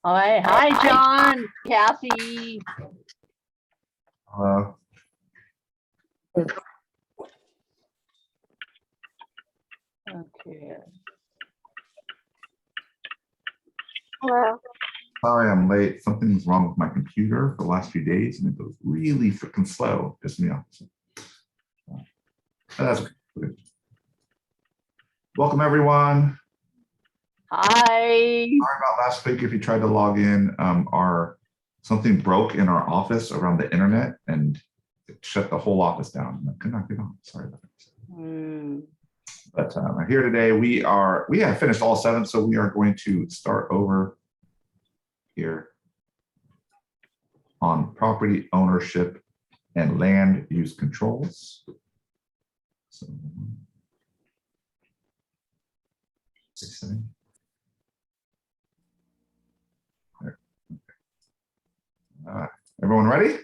All right. Hi, John, Kathy. Okay. Hello. Sorry I'm late. Something's wrong with my computer for the last few days and it goes really freaking slow. Pissed me off. That's okay. Welcome everyone. Hi. Sorry about last week if you tried to log in. Something broke in our office around the internet and it shut the whole office down. I could not get on. Sorry about that. But here today we have finished all 7, so we are going to start over here on property ownership and land use controls. So, 6, 7. There. Okay. Everyone ready?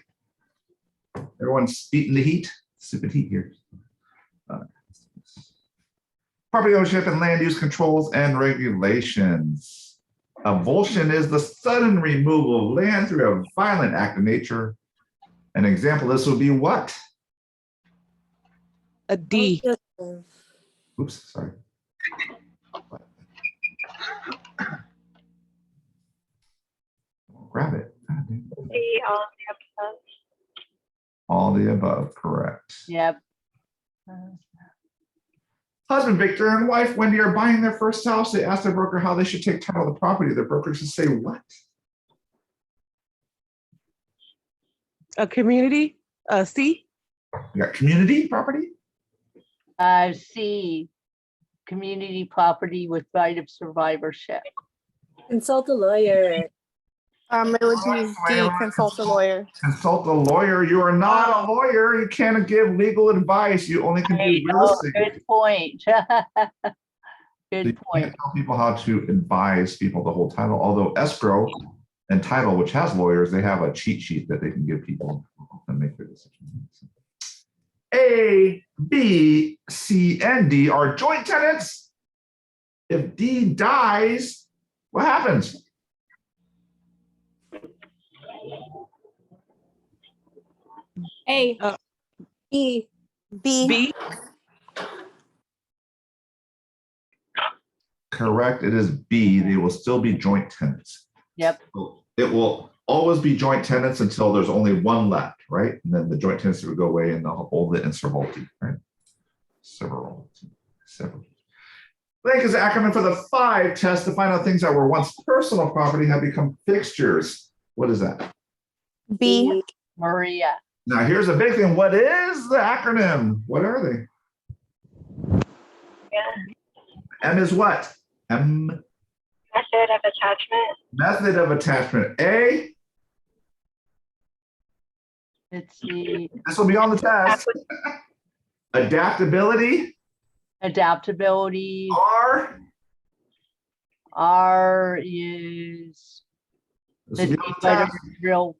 Everyone's beating the heat. Stupid heat here. Property ownership and land use controls and regulations. Avulsion is the sudden removal of land through a violent act of nature. An example of this would be what? A D. Oops, sorry. Grab it. See all of the episodes. All the above, correct. Yep. Husband Victor and wife Wendy are buying their first house. They ask their broker how they should take title of the property. Their broker should say what? A community. C. You got community property? C, community property with right of survivorship. Consult a lawyer. It would be D, consult a lawyer. Consult a lawyer. You are not a lawyer. You can't give legal advice. You only can do real estate. Good point. So Good you point. can't tell people how to advise people to hold title. Although escrow and title, which has lawyers, they have a cheat sheet that they can give people and make their decisions. A, B, C, and D are joint tenants. If D dies, what happens? A. E, B. B. Correct. It is B. They will still be joint tenants. Yep. It will always be joint tenants until there's only one left, right? And then the joint tenancy would go away and they'll hold it in servalty, right? Several. Blank is the acronym for the 5 test to find out things that were once personal property have become fixtures. What is that? B. Maria. Now here's a big thing. What is the acronym? What are they? M is what? M. Method of attachment. Method of attachment. A. Let's see. This will be on the test. Adaptability. Adaptability. R. R is This the will be on the test. real.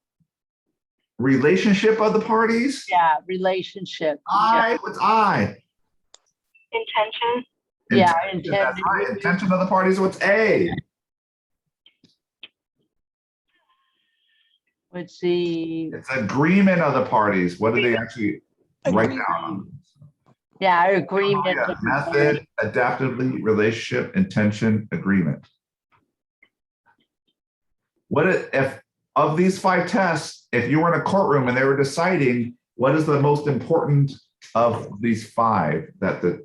Relationship of the parties. Yeah, relationship. I. What's I? Intention. Yeah, Intention, that's right. intended. Intention of the parties. What's A? Let's see. It's agreement of the parties. What do they actually write down? Yeah, agreement. Yeah, method, adaptively, relationship, intention, agreement. What if of these 5 tests, if you were in a courtroom and they were deciding what is the most important of these 5 that the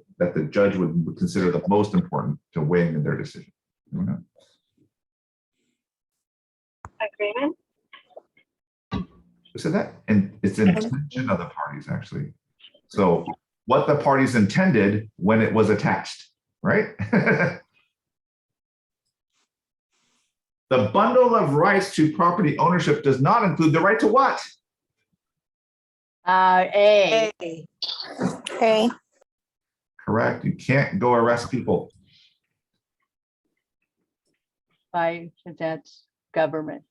judge would consider the most important to weighing in their decision? Agreement. Who said that? And it's intention of the parties, actually. So what the parties intended when it was attached, right? The bundle of rights to property ownership does not include the right to what? A. A. Correct. You can't go arrest people. That's government.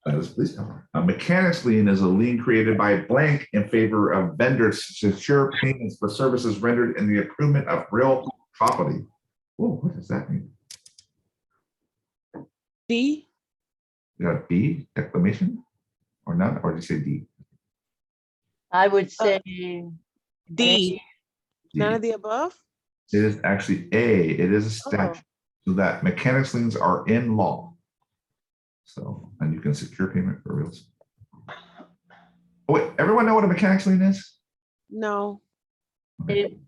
That is police power. A mechanics lien is a lien created by blank in favor of vendors to secure payments for services rendered in the improvement of real property. Oh, what does that mean? D. You got B, declamation, or none, or did you say D? I would say D. None D. of the above? It is actually A. It is a statute, so that mechanics liens are in law. So, and you can secure payment for real estate. Oh, wait, everyone know what a mechanics lien is? No. it,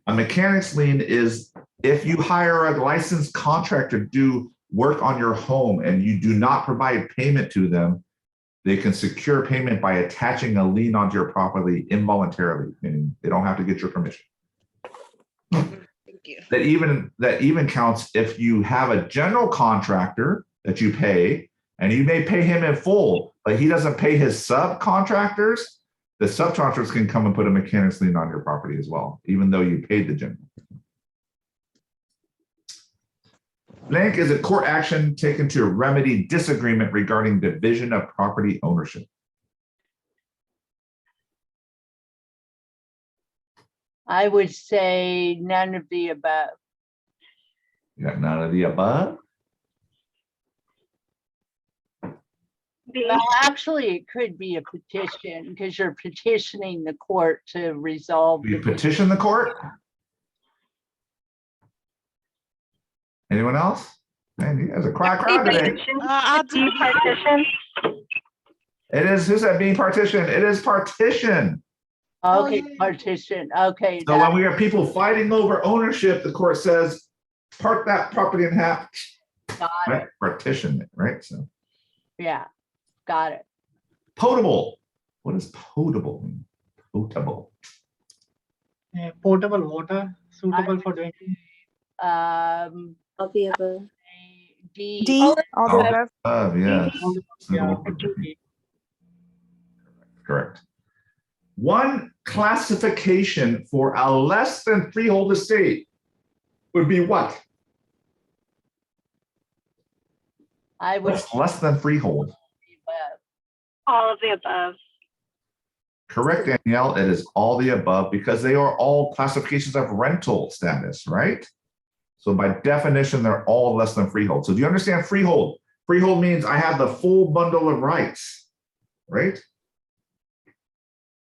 A mechanics lien is if you hire a licensed contractor to do work on your home and you do not provide payment to them, they can secure payment by attaching a lien onto your property involuntarily, meaning they don't have to get your permission. Thank you. That even counts if you have a general contractor that you pay, and you may pay him in full, but he doesn't pay his subcontractors. The subcontractors can come and put a mechanics lien on your property as well, even though you paid the general. Blank is a court action taken to remedy disagreement regarding division of property ownership. I would say none of the above. You got none of the above? Well, actually, it could be a petition because you're petitioning the court to resolve. You the- petition the court? Anyone else? Man, you guys are quiet crowd today. I'll do Partition. It is, who said being partition? It is partition. Okay, yeah. partition, okay. So when we have people fighting over ownership, the court says, part that property in half, Got it, right? Partition it, right? So yeah, got it. potable. What does potable mean? Potable. Portable water suitable for drinking. All the above. D. D, all the above. Yeah. Yeah, Correct. One classification for a less than freehold estate would be what? I would. What's less than freehold? all of the above. Correct, Danielle. It is all the above because they are all classifications of rental status, right? So by definition, they're all less than freehold. So do you understand freehold? Freehold means I have the full bundle of rights, right?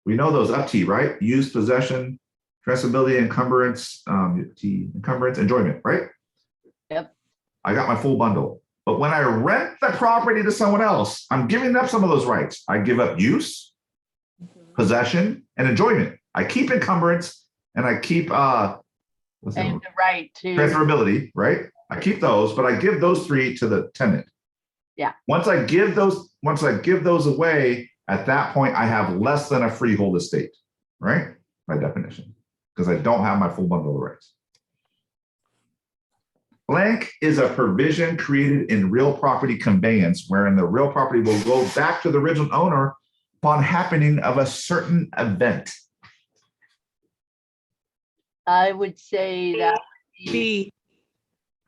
We know those up T, right? Use, possession, transferability, encumbrance, encumbrance, enjoyment, right? Yep. I got my full bundle. But when I rent the property to someone else, I'm giving up some of those rights. I give up use, possession, and enjoyment. I keep encumbrance and I keep what's And that? the right to. Transferability, right? I keep those, but I give those three to the tenant. Yeah. Once I give those away, at that point, I have less than a freehold estate, right? By definition, because I don't have my full bundle of rights. Blank is a provision created in real property conveyance, wherein the real property will go back to the original owner upon happening of a certain event. I would say that. B.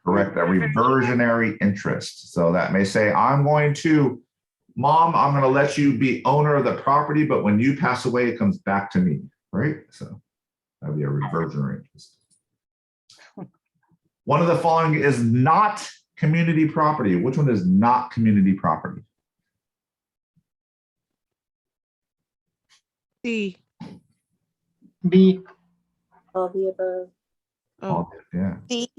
Correct, a reversionary interest. So that may say, Mom, I'm going to let you be owner of the property, but when you pass away, it comes back to me, right? So that'd be a reversionary interest. One of the following is not community property. Which one is not community property? D. B. All the above. Oh, Yeah, D,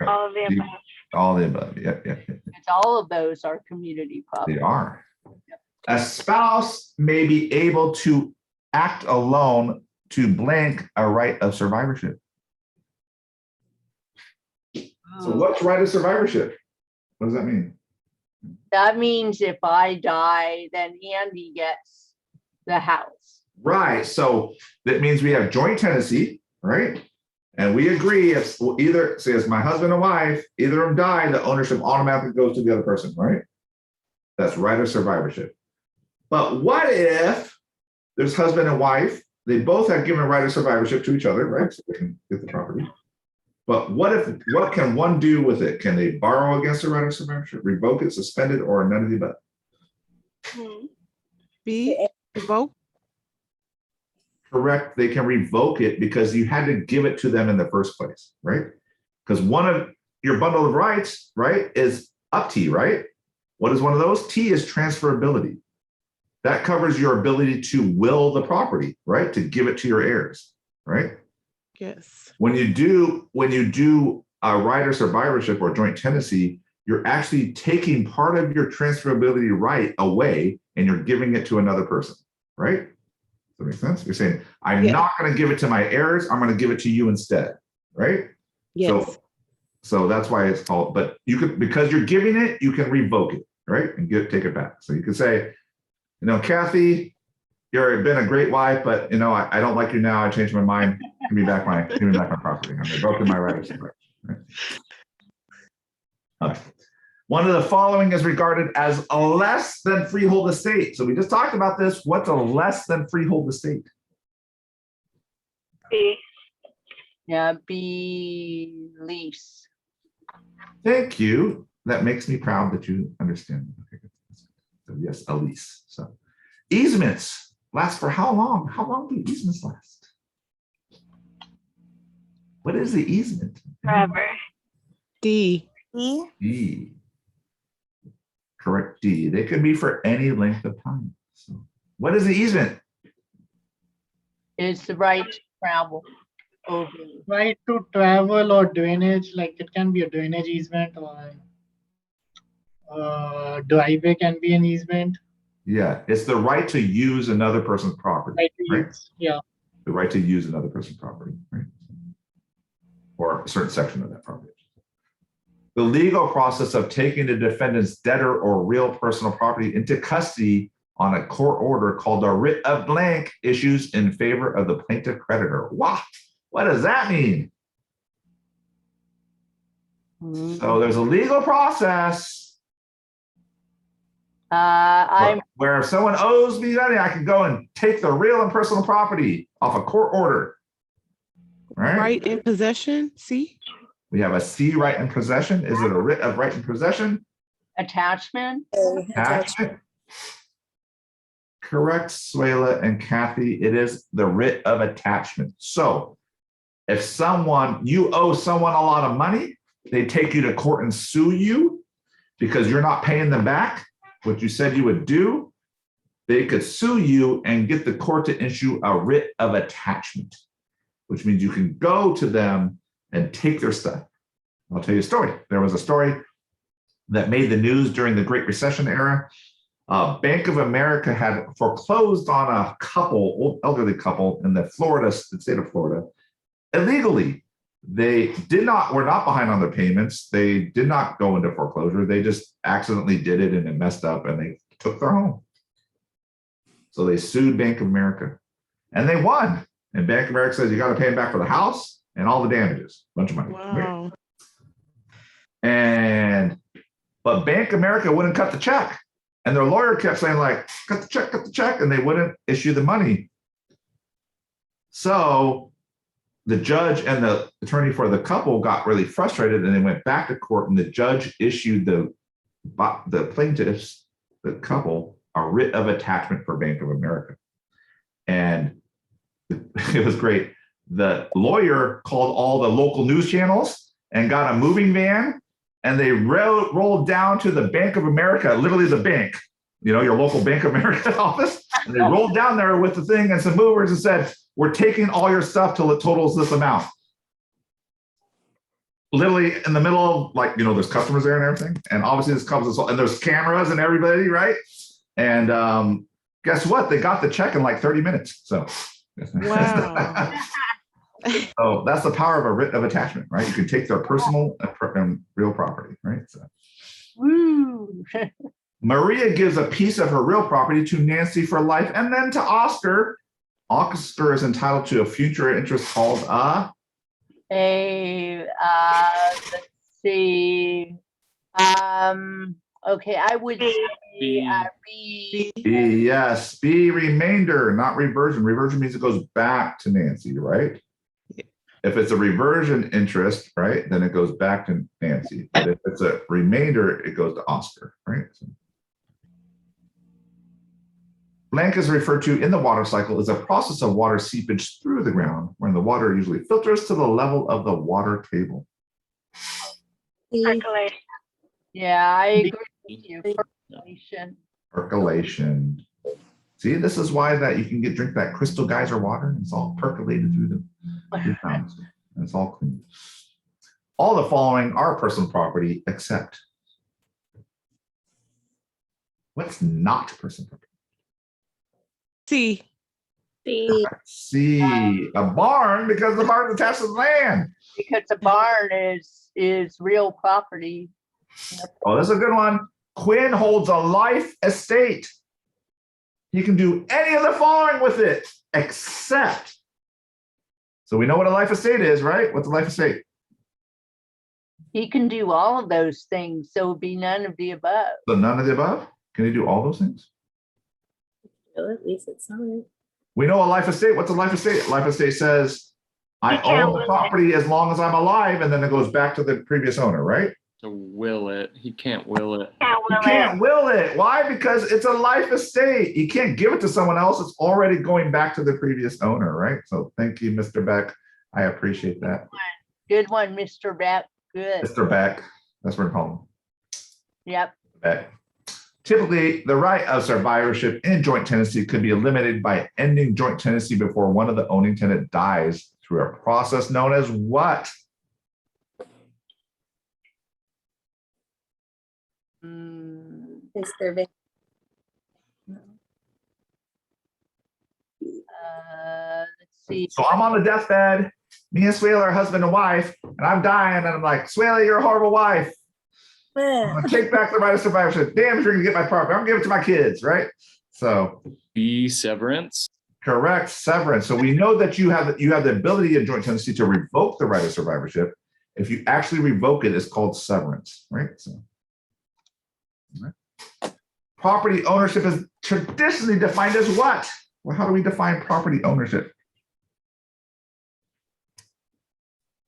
All of the D. above. all the above. Yeah. It's all of those are community property. They are. A spouse may be able to act alone to blank a right of survivorship. So what's right of survivorship? What does that mean? That means if I die, then Andy gets the house. Right. So that means we have joint tenancy, right? And we agree if either, say it's my husband and wife, either of them die, the ownership automatically goes to the other person, right? That's right of survivorship. But what if there's husband and wife, they both have given right of survivorship to each other, right? So they can get the property. But what can one do with it? Can they borrow against the right of survivorship, revoke it, suspend it, or none of the above? B. Vote. Correct. They can revoke it because you had to give it to them in the first place, right? Because one of your bundle of rights, right, is up to you, right? What is one of those? T is transferability. That covers your ability to will the property, right? To give it to your heirs, right? Yes. When you do a right or survivorship or joint tenancy, you're actually taking part of your transferability right away and you're giving it to another person, right? Does that make sense? You're saying, I'm Yeah. not going to give it to my heirs, I'm going to give it to you instead, right? Yes. So that's why it's called, but you could, because you're giving it, you can revoke it, right? And take it back. So you could say, Kathy, you've been a great wife, but I don't like you now. I changed my mind. Give me back my property. I'm revoking my right. Right? Okay. One of the following is regarded as a less than freehold estate. So we just talked about this. What's a less than freehold estate? B. Yeah, B, lease. Thank you. That makes me proud that you understand. Okay, good. So yes, a lease. So easements last for how long? How long do easements last? What is the easement? Forever. D. E. D. Correct, D. They can be for any length of time. So what is the easement? It's the right to travel over. Right to travel or drainage, like it can be a drainage easement or driveway can be an easement. Yeah, it's the right to use another person's property. Right to Right? use, yeah. The right to use another person's property, right? Or a certain section of that property. The legal process of taking the defendant's debtor or real personal property into custody on a court order called a writ of blank issues in favor of the plaintiff creditor. Wow, what does that mean? So there's a legal process I'm where if someone owes me money, I can go and take the real and personal property off a court order. Right? Right in possession. C. We have a C, right in possession. Is it a writ of right in possession? attachment. Attachment. Correct, Suela and Kathy. It is the writ of attachment. So if you owe someone a lot of money, they take you to court and sue you because you're not paying them back what you said you would do. They could sue you and get the court to issue a writ of attachment, which means you can go to them and take their stuff. I'll tell you a story. There was a story that made the news during the Great Recession era. Bank of America had foreclosed on a couple, elderly couple in the state of Florida, illegally. They were not behind on their payments. They did not go into foreclosure. They just accidentally did it and it messed up and they took their home. So they sued Bank of America and they won. And Bank of America says, you got to pay them back for the house and all the damages, a bunch of money. Wow. But Bank of America wouldn't cut the check. And their lawyer kept saying like, cut the check, and they wouldn't issue the money. So the judge and the attorney for the couple got really frustrated and they went back to court and the judge issued the plaintiffs, the couple, a writ of attachment for Bank of America. And it was great. The lawyer called all the local news channels and got a moving van and they rolled down to the Bank of America, literally the bank, your local Bank of America office. And they rolled down there with the thing and some movers and said, we're taking all your stuff till it totals this amount. Literally in the middle of there's customers there and everything. And obviously this comes, and there's cameras and everybody, right? And guess what? They got the check in like 30 minutes. So. Wow. So that's the power of a writ of attachment, right? You can take their personal and real property, right? So. Woo. Maria gives a piece of her real property to Nancy for life and then to Oscar. Oscar is entitled to a future interest called Let's see. Okay, I would say B. Yes, B, remainder, not reversion. Reversion means it goes back to Nancy, right? If it's a reversion interest, right, then it goes back to Nancy. But if it's a remainder, it goes to Oscar, right? So. Blank is referred to in the water cycle as a process of water seepage through the ground when the water usually filters to the level of the water table. C. Percolation. Yeah, I agree Thank you. Percolation. Percolation. See, this is why that you can drink that crystal geyser water and it's all percolated through the fountains. And it's all clean. All the following are personal property except what's not personal property? C. C. C, a barn, because the barn is attached to the land. Because the barn is real property. Oh, this is a good one. Quinn holds a life estate. He can do any of the following with it, except. So we know what a life estate is, right? What's a life estate? He can do all of those things, so it'd be none of the above. So none of the above? Can he do all those things? Well, at least it's not. We know a life estate. What's a life estate? Life estate says, I own the property as long as I'm alive, and then it goes back to the previous owner, right? To will it. He can't will it. You can't will it. Why? Because it's a life estate. You can't give it to someone else. It's already going back to the previous owner, right? So thank you, Mr. Beck. I appreciate that. Good one, Mr. Beck. Good. Mr. Beck. That's what we call him. Yep. Beck. Typically, the right of survivorship in joint tenancy could be eliminated by ending joint tenancy before one of the owning tenant dies through a process known as what? Is survey. Let's see. So I'm on the deathbed. Me and Swale are husband and wife, and I'm dying, and I'm like, Swale, you're a horrible wife. I'm gonna take back the right of survivorship. Damn, if you're gonna get my property, I'm gonna give it to my kids, right? So B, severance. correct, severance. So we know that you have the ability in joint tenancy to revoke the right of survivorship. If you actually revoke it, it's called severance, right? So, all right. Property ownership is traditionally defined as what? Well, how do we define property ownership?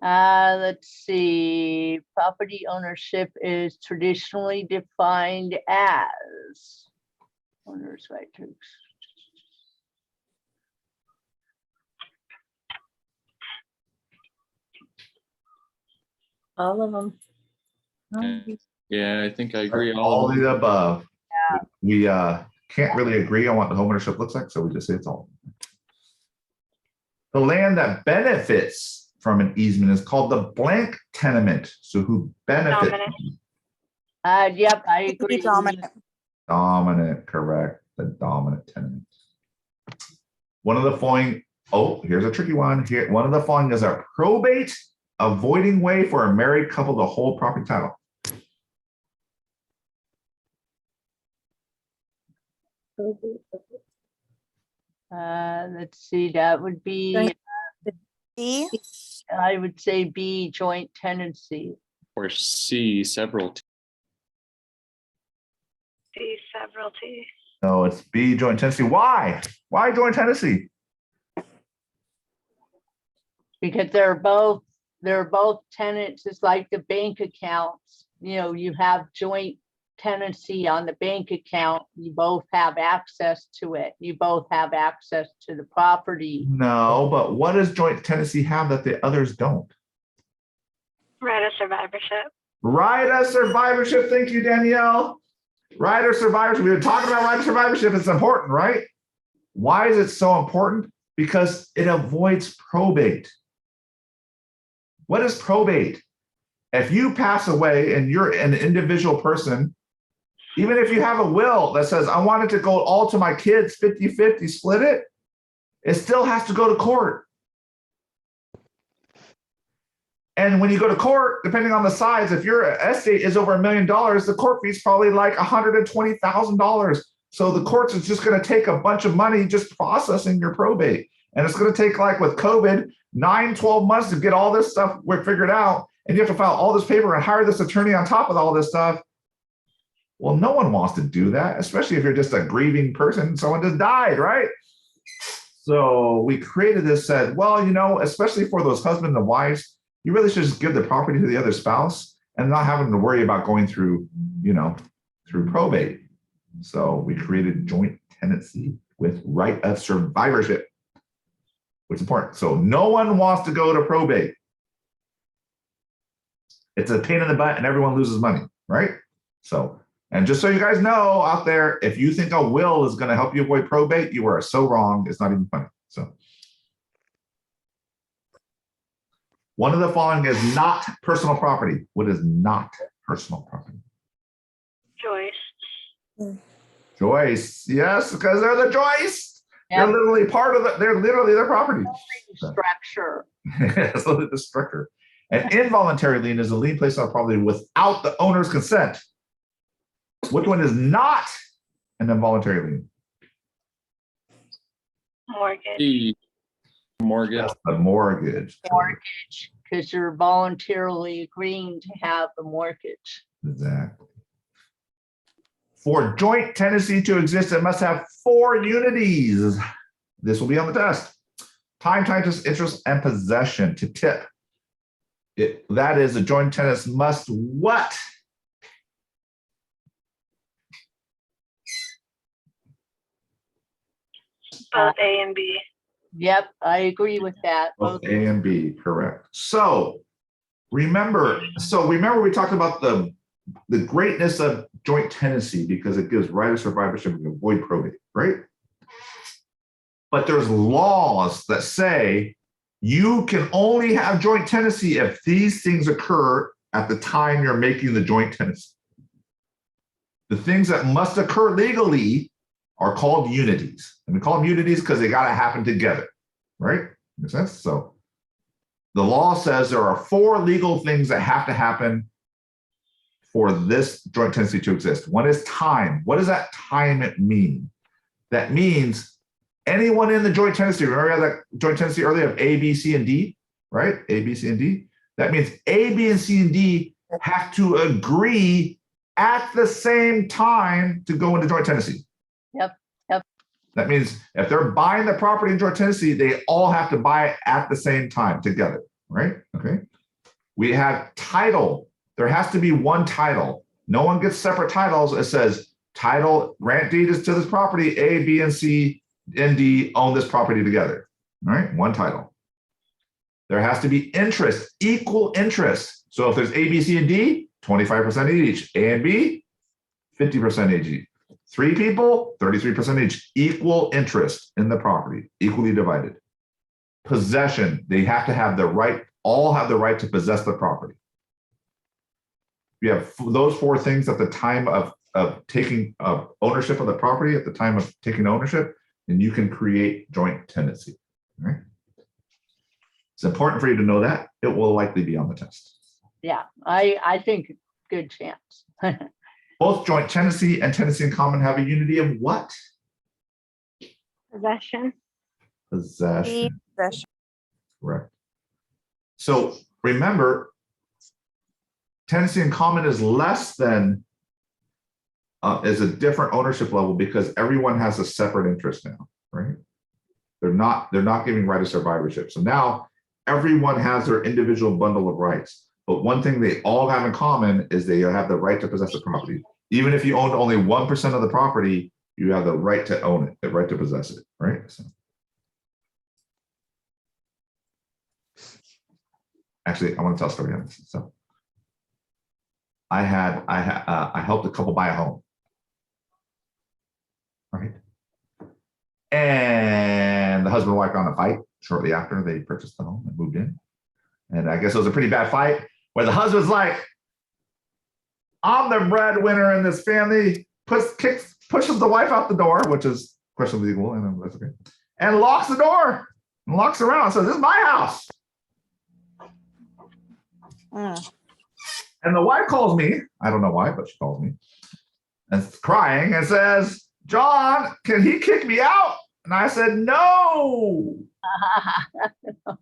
Let's see. Property ownership is traditionally defined as owner's right to. All of them. Yeah, I think I agree. All of the above. We can't really agree on what the home ownership looks like, so we just say it's all. The land that benefits from an easement is called the blank tenement. So who benefits? Yep, I agree. Dominant. Dominant, correct. The dominant tenement. One of the following, oh, here's a tricky one. Here, one of the following is a probate avoiding way for a married couple to hold property title. Let's see, that would be, D. I would say B, joint tenancy. Or C, several. D, severalty. No, it's B, joint tenancy. Why? Why joint tenancy? Because they're both tenants. It's like the bank accounts. You know, you have joint tenancy on the bank account. You both have access to it. You both have access to the property. No, but what does joint tenancy have that the others don't? Right of survivorship. Right of survivorship. Thank you, Danielle. Right of survivorship. We've been talking about right of survivorship. It's important, right? Why is it so important? Because it avoids probate. What is probate? If you pass away and you're an individual person, even if you have a will that says, I want it to go all to my kids, 50-50, split it, it still has to go to court. And when you go to court, depending on the size, if your estate is over $1 million, the court fee is probably like $120,000. So the courts is just going to take a bunch of money just processing your probate. And it's going to take, like with COVID, 9-12 months to get all this stuff figured out. And you have to file all this paper and hire this attorney on top of all this stuff. Well, no one wants to do that, especially if you're just a grieving person. Someone just died, right? So we created this, said, well, you know, especially for those husbands and wives, you really should just give the property to the other spouse and not having to worry about going through, you know, through probate. So we created joint tenancy with right of survivorship, which is important. So no one wants to go to probate. It's a pain in the butt and everyone loses money, right? So And just so you guys know out there, if you think a will is going to help you avoid probate, you are so wrong. It's not even funny. So one of the following is not personal property. What is not personal property? Joist. Joist. Yes, because they're the joist. Yep. They're literally part of they're literally their property. Structure. It's literally the structure. An involuntary lien is a lien placed on property without the owner's consent. Which one is not an involuntary lien? Mortgage. C, mortgage. That's the mortgage. Mortgage, because you're voluntarily agreeing to have the mortgage. Exactly. For joint tenancy to exist, it must have 4 unities. This will be on the test. Time, title, interest, and possession to tip. That is, a joint tenants must what? Both A and B. Yep, I agree with that. Both A and B, correct. So remember we talked about the greatness of joint tenancy because it gives right of survivorship and avoid probate, right? But there's laws that say you can only have joint tenancy if these things occur at the time you're making the joint tenancy. The things that must occur legally are called unities. And we call them unities because they got to happen together, right? Makes sense? So the law says there are 4 legal things that have to happen for this joint tenancy to exist. One is time. What does that time mean? That means anyone in the joint tenancy, remember we had that joint tenancy earlier of A, B, C, and D, right? A, B, C, and D. That means A, B, and C, and D have to agree at the same time to go into joint tenancy. Yep. That means if they're buying the property in joint tenancy, they all have to buy it at the same time together, right? Okay. We have title. There has to be one title. No one gets separate titles. It says title, grant deed is to this property, A, B, and C, and D own this property together, all right? One title. There has to be interest, equal interest. So if there's A, B, C, and D, 25% each. A and B, 50% each. 3 people, 33% each. Equal interest in the property, equally divided. Possession, they have to have the right, all have the right to possess the property. You have those 4 things at the time of taking ownership of the property, at the time of taking ownership, and you can create joint tenancy. Right? It's important for you to know that. It will likely be on the test. Yeah, I think good chance. Both joint tenancy and tenancy in common have a unity of what? Possession. Possession. Possession. Correct. So remember, tenancy in common is less than, is a different ownership level because everyone has a separate interest now, right? They're not giving right of survivorship. So now everyone has their individual bundle of rights. But one thing they all have in common is they have the right to possess the property. Even if you owned only 1% of the property, you have the right to own it, the right to possess it, right? So. Actually, I want to tell a story on this. So I helped a couple buy a home, right? And the husband and wife got in a fight shortly after they purchased the home and moved in. And I guess it was a pretty bad fight where the husband's like, I'm the breadwinner in this family, pushes the wife out the door, which is questionably legal, and that's okay, and locks the door and locks around and says, this is my house. And the wife calls me, I don't know why, but she calls me and crying and says, John, can he kick me out? And I said, no,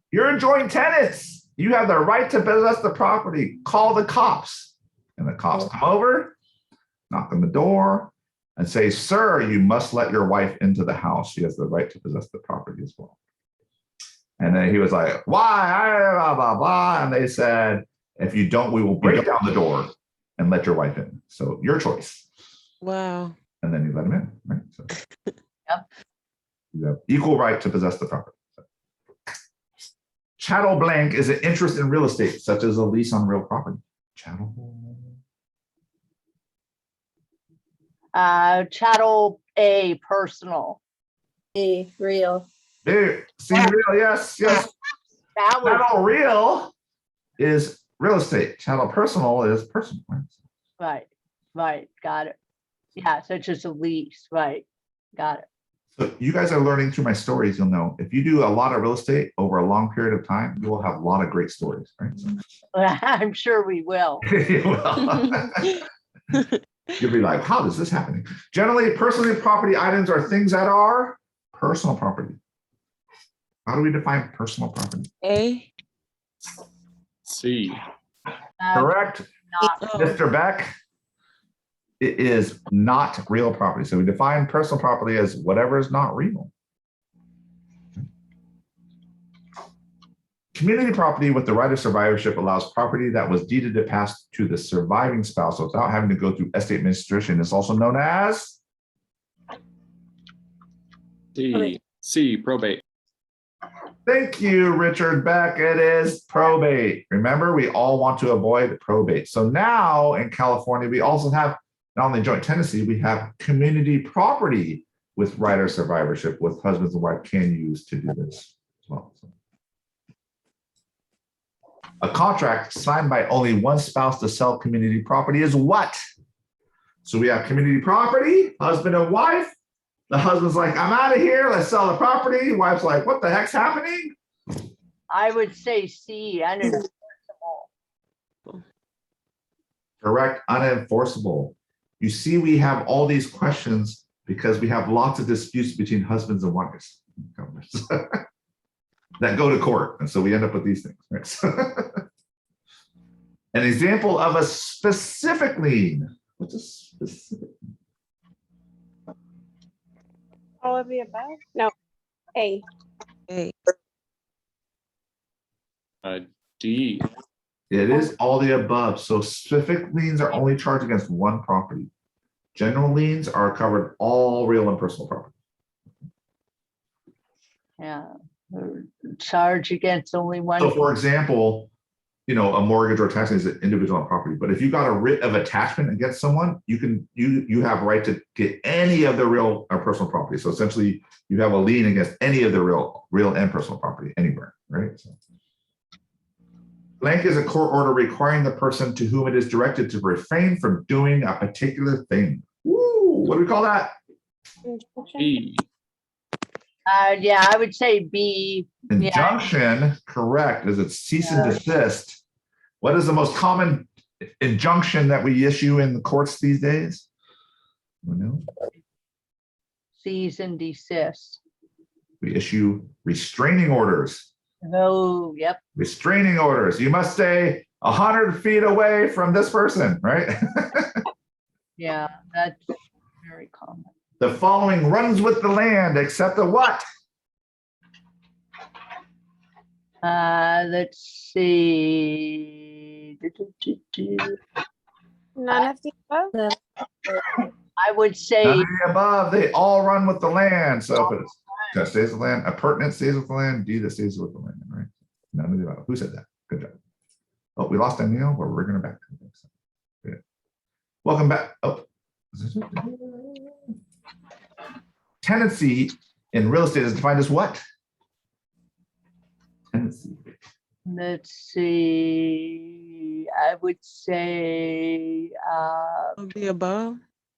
you're joint tenants. You have the right to possess the property. Call the cops. And the cops come over, knock on the door, and say, sir, you must let your wife into the house. She has the right to possess the property as well. And then he was like, why? Blah, blah, blah. And they said, if you don't, we will break down the door and let your wife in. So your choice. Wow. And then you let him in, right? So Yep. You have equal right to possess the property. Chattel blank is an interest in real estate, such as a lease on real property. Chattel. Chattel A, personal. B, real. B, C, real, yes, yes. That was Chattel real is real estate. Chattel personal is personal. right, got it. Yeah, such as a lease, right, got it. So you guys are learning through my stories, you'll know. If you do a lot of real estate over a long period of time, you will have a lot of great stories, right? So, I'm sure we will. you will. You'll be like, how is this happening? Generally, personal property items are things that are personal property. How do we define personal property? A. C. Correct, Not Oh. Mr. Beck. It is not real property. So we define personal property as whatever is not real. Community property with the right of survivorship allows property that was deeded to pass to the surviving spouse without having to go through estate administration. It's also known as D. C. Probate. Thank you, Richard Beck. It is probate. Remember, we all want to avoid probate. So now in California, we also have not only joint tenancy, we have community property with right of survivorship, with husbands and wife can use to do this as well. So, a contract signed by only one spouse to sell community property is what? So we have community property, husband and wife. The husband's like, I'm out of here. Let's sell the property. Wife's like, what the heck's happening? I would say C, unenforceable. Correct, unenforceable. You see, we have all these questions because we have lots of disputes between husbands and wives that go to court. And so we end up with these things. Right? An example of a specific lien. What's a specific lien? All of the above? No. A. A. D. It is all the above. So specific liens are only charged against one property. General liens are covered all real and personal property. Yeah, charge against only one. So for example, you know, a mortgage or tax is an individual on property, but if you got a writ of attachment against someone, you have right to get any of the real or personal property. So essentially you have a lien against any of the real and personal property anywhere, right? So, blank is a court order requiring the person to whom it is directed to refrain from doing a particular thing. Woo, what do we call that? E. Yeah, I would say B. Injunction, correct, is it cease and desist. What is the most common injunction that we issue in the courts these days? Cease and desist. We issue restraining orders. Oh, yep. Restraining orders. You must stay 100 feet away from this person, right? Yeah, that's very common. The following runs with the land, except the what? Let's see. None of the above? I would None say of the above. They all run with the land. So if it's that stays with the land, a pertinence stays with the land, D that stays with the land, right? None of the above. Who said that? Good job. Oh, we lost Danielle, but we're going to back. Good. Welcome back. Oh. Tenancy in real estate is defined as what? Tenancy. let's see. I would say Of the above.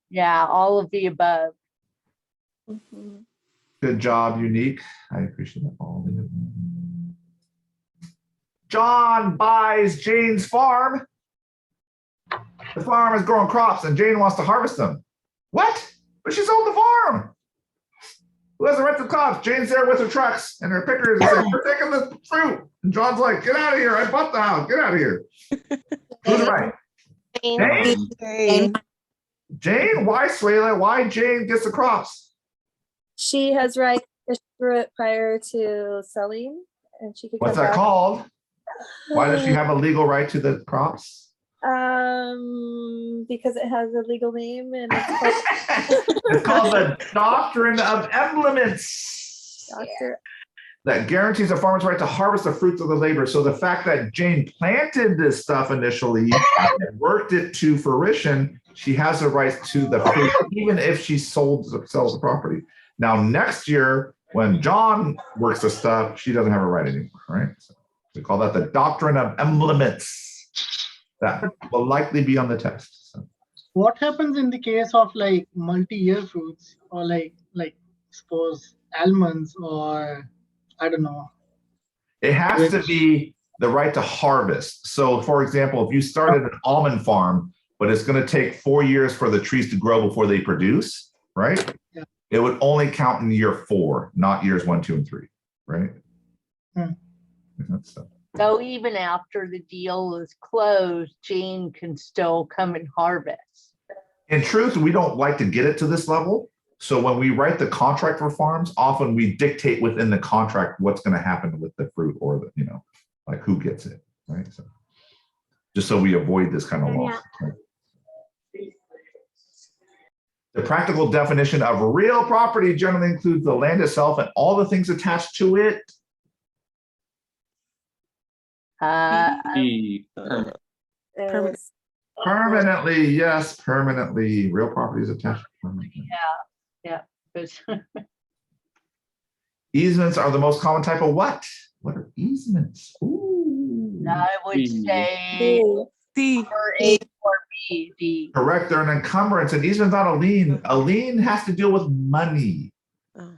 yeah, all of the above. Mhm. Good job, Unique. I appreciate that. All the above. John buys Jane's farm. The farm is growing crops and Jane wants to harvest them. What? But she sold the farm. Who has the right to crops? Jane's there with her trucks and her pickers and saying, we're taking the fruit. And John's like, get out of here. I bought the house. Get out of here. Who's right? Jane? A. Jane? Why, Swayla? Why Jane gets the crops? She has right to through it prior to selling, and she could. What's come that back. called? Why does she have a legal right to the crops? Because it has a legal name and it's It's called the Doctrine of Emblements. Doctor. That guarantees a farmer's right to harvest the fruits of the labor. So the fact that Jane planted this stuff initially and worked it to fruition, she has the rights to the fruit, even if she sells the property. Now, next year, when John works the stuff, she doesn't have a right anymore, right? So we call that the doctrine of emblements. That will likely be on the test. So. What happens in the case of like multi-year fruits or like suppose almonds or I don't know? It has to be the right to harvest. So for example, if you started an almond farm, but it's going to take 4 years for the trees to grow before they produce, right? Yeah. It would only count in year 4, not years 1, 2, and 3, right? So even after the deal is closed, Jane can still come and harvest. In truth, we don't like to get it to this level. So when we write the contract for farms, often we dictate within the contract what's going to happen with the fruit or the, like who gets it, right? So just so we avoid this kind of loss. Right? The practical definition of real property generally includes the land itself and all the things attached to it. E. Permanent. Is- Permanently, yes, permanently. Real property is attached permanently. Yeah. But- Easements are the most common type of what? What are easements? Ooh. I would E. say C. or A or B, D. Correct. They're an encumbrance. An easement's not a lien. A lien has to deal with money. Oh.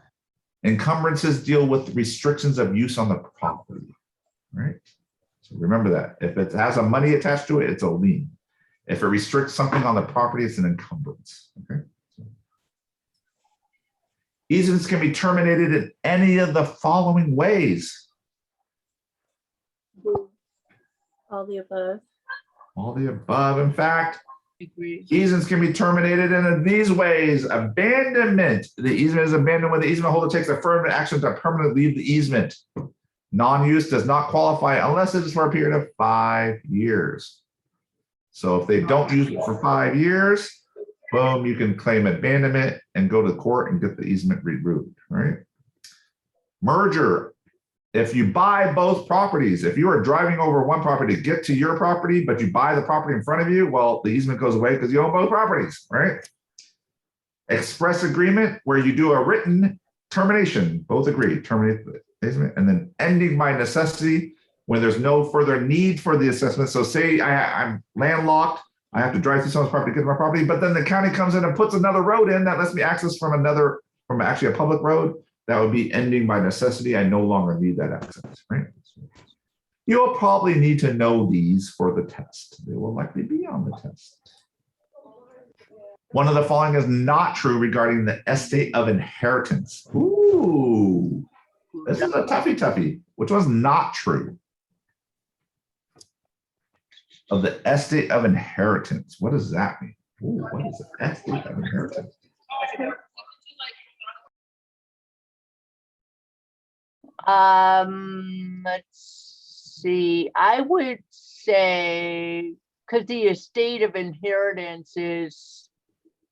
Encumbrances deal with restrictions of use on the property, right? So remember that. If it has a money attached to it, it's a lien. If it restricts something on the property, it's an encumbrance, okay? Easements can be terminated in any of the following ways. All the above. All the above. In fact, Agree. easements can be terminated in these ways. Abandonment. The easement is abandoned when the easement holder takes affirmative action to permanently leave the easement. Non-use does not qualify unless it is for a period of 5 years. So if they don't use it for 5 years, boom, you can claim abandonment and go to court and get the easement removed, right? Merger. If you buy both properties, if you are driving over one property to get to your property, but you buy the property in front of you, well, the easement goes away because you own both properties, right? Express agreement, where you do a written termination, both agree, terminate the easement, and then ending by necessity when there's no further need for the assessment. So say I'm landlocked, I have to drive through someone's property to get to my property, but then the county comes in and puts another road in that lets me access from actually a public road. That would be ending by necessity. I no longer need that access, right? You'll probably need to know these for the test. They will likely be on the test. One of the following is not true regarding the estate of inheritance. Ooh, this is a toughie. Which one's not true? Of the estate of inheritance. What does that mean? Ooh, what is the estate of inheritance? Let's see. I would say, because the estate of inheritance is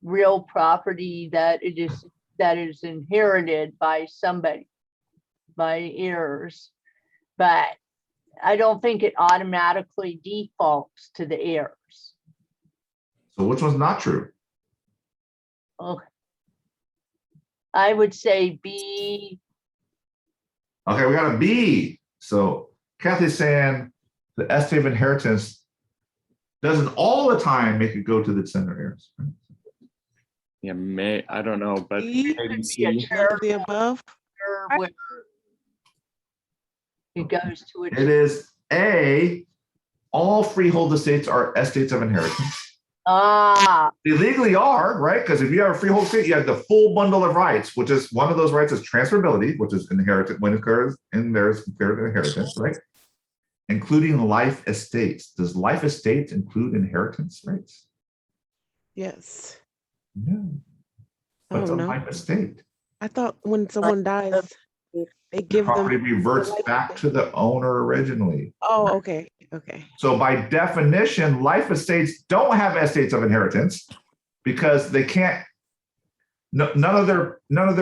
real property that is inherited by somebody, by heirs, but I don't think it automatically defaults to the heirs. So which one's not true? Okay. I would say B. Okay, we got a B. So Kathy's saying the estate of inheritance doesn't all the time make it go to the descendant heirs. Yeah, I don't know, but E. maybe Be a C. None of the above. where it goes to It it. is A, all freehold estates are estates of inheritance. Ah, They legally are, right? Because if you have a freehold estate, you have the full bundle of rights, which is one of those rights is transferability, which is inherited when it occurs in there's declared inheritance, right? Including life estates. Does life estates include inheritance rights? Yes. No. Oh, What's a no. life estate? I thought when someone dies, they The give property them. reverts back to the owner originally. Oh, okay. Okay. So by definition, life estates don't have estates of inheritance because they can't. None of their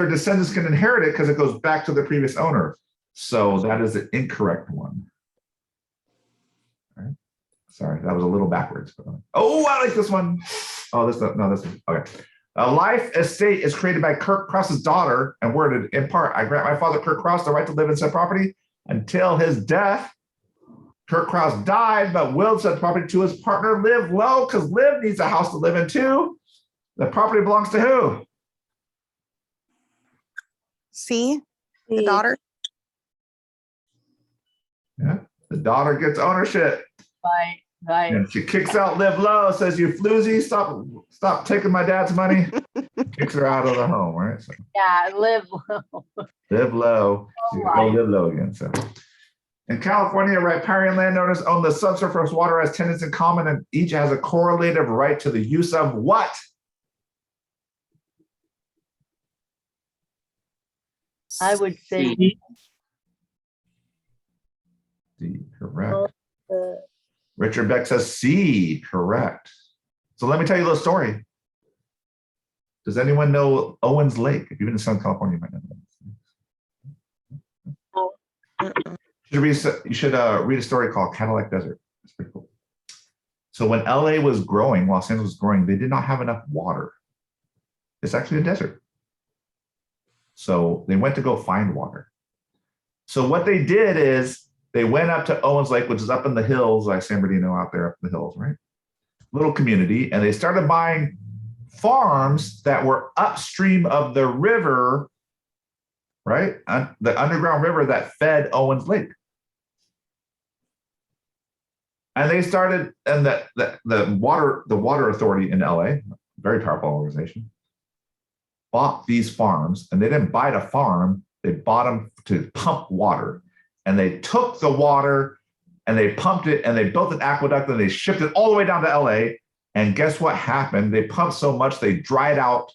descendants can inherit it because it goes back to the previous owner. So that is an incorrect one. All right. Sorry, that was a little backwards. But, oh, I like this one. Oh, this okay. A life estate is created by Kirk Cross's daughter and worded in part, I grant my father Kirk Cross the right to live in said property until his death. Kirk Cross died, but willed said property to his partner Liv Low, because Liv needs a house to live in too. The property belongs to who? C, the C. daughter. Yeah, the daughter gets ownership. Right, right. And she kicks out Liv Low, says, you floozy, stop taking my dad's money. Kicks her out of the home, right? So Yeah, live. Live low. Oh, Go live low again. So in California, riparian landowners own the subsurface water as tenants in common, and each has a correlative right to the use of what? I would say C. D, correct. The Richard Beck says C, correct. So let me tell you a little story. Does anyone know Owens Lake? If you've been to Southern California, you might know that. You should read a story called Cadillac Desert. It's pretty cool. So when LA was growing, Los Angeles was growing, they did not have enough water. It's actually a desert. So they went to go find water. So what they did is they went up to Owens Lake, which is up in the hills, like San Bernardino out there up in the hills, right? Little community. And they started buying farms that were upstream of the river, right? The underground river that fed Owens Lake. And they started, and the water authority in LA, very powerful organization, bought these farms, and they didn't buy the farm, they bought them to pump water. And they took the water and they pumped it and they built an aqueduct and they shipped it all the way down to LA. And guess what happened? They pumped so much they dried out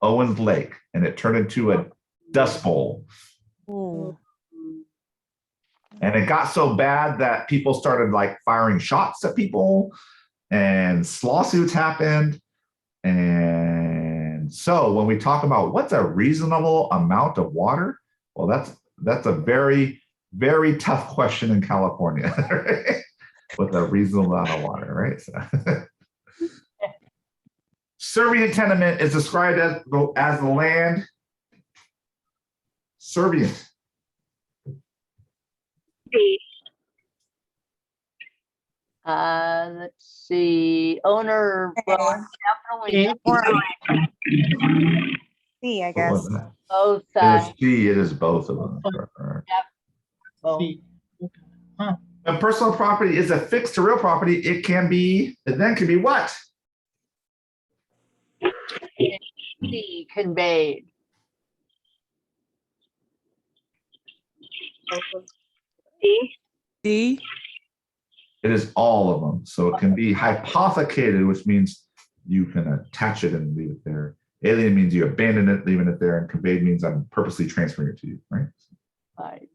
Owens Lake and it turned into a dust bowl. Oh. And it got so bad that people started like firing shots at people and lawsuits happened. And so when we talk about what's a reasonable amount of water, well, that's a very, very tough question in California, right? With a reasonable amount of water, right? So. Servient tenement is described as the land. Servient. B. let's see, owner, well, definitely C, I What guess. was that? both, It is C, it is both of them. both. C. Huh. When personal property is affixed to real property, it then can be what? C, conveyed. D. D, It is all of them. So it can be hypothecated, which means you can attach it and leave it there. Alien means you abandon it, leaving it there, and conveyed means I'm purposely transferring it to you, right? Right.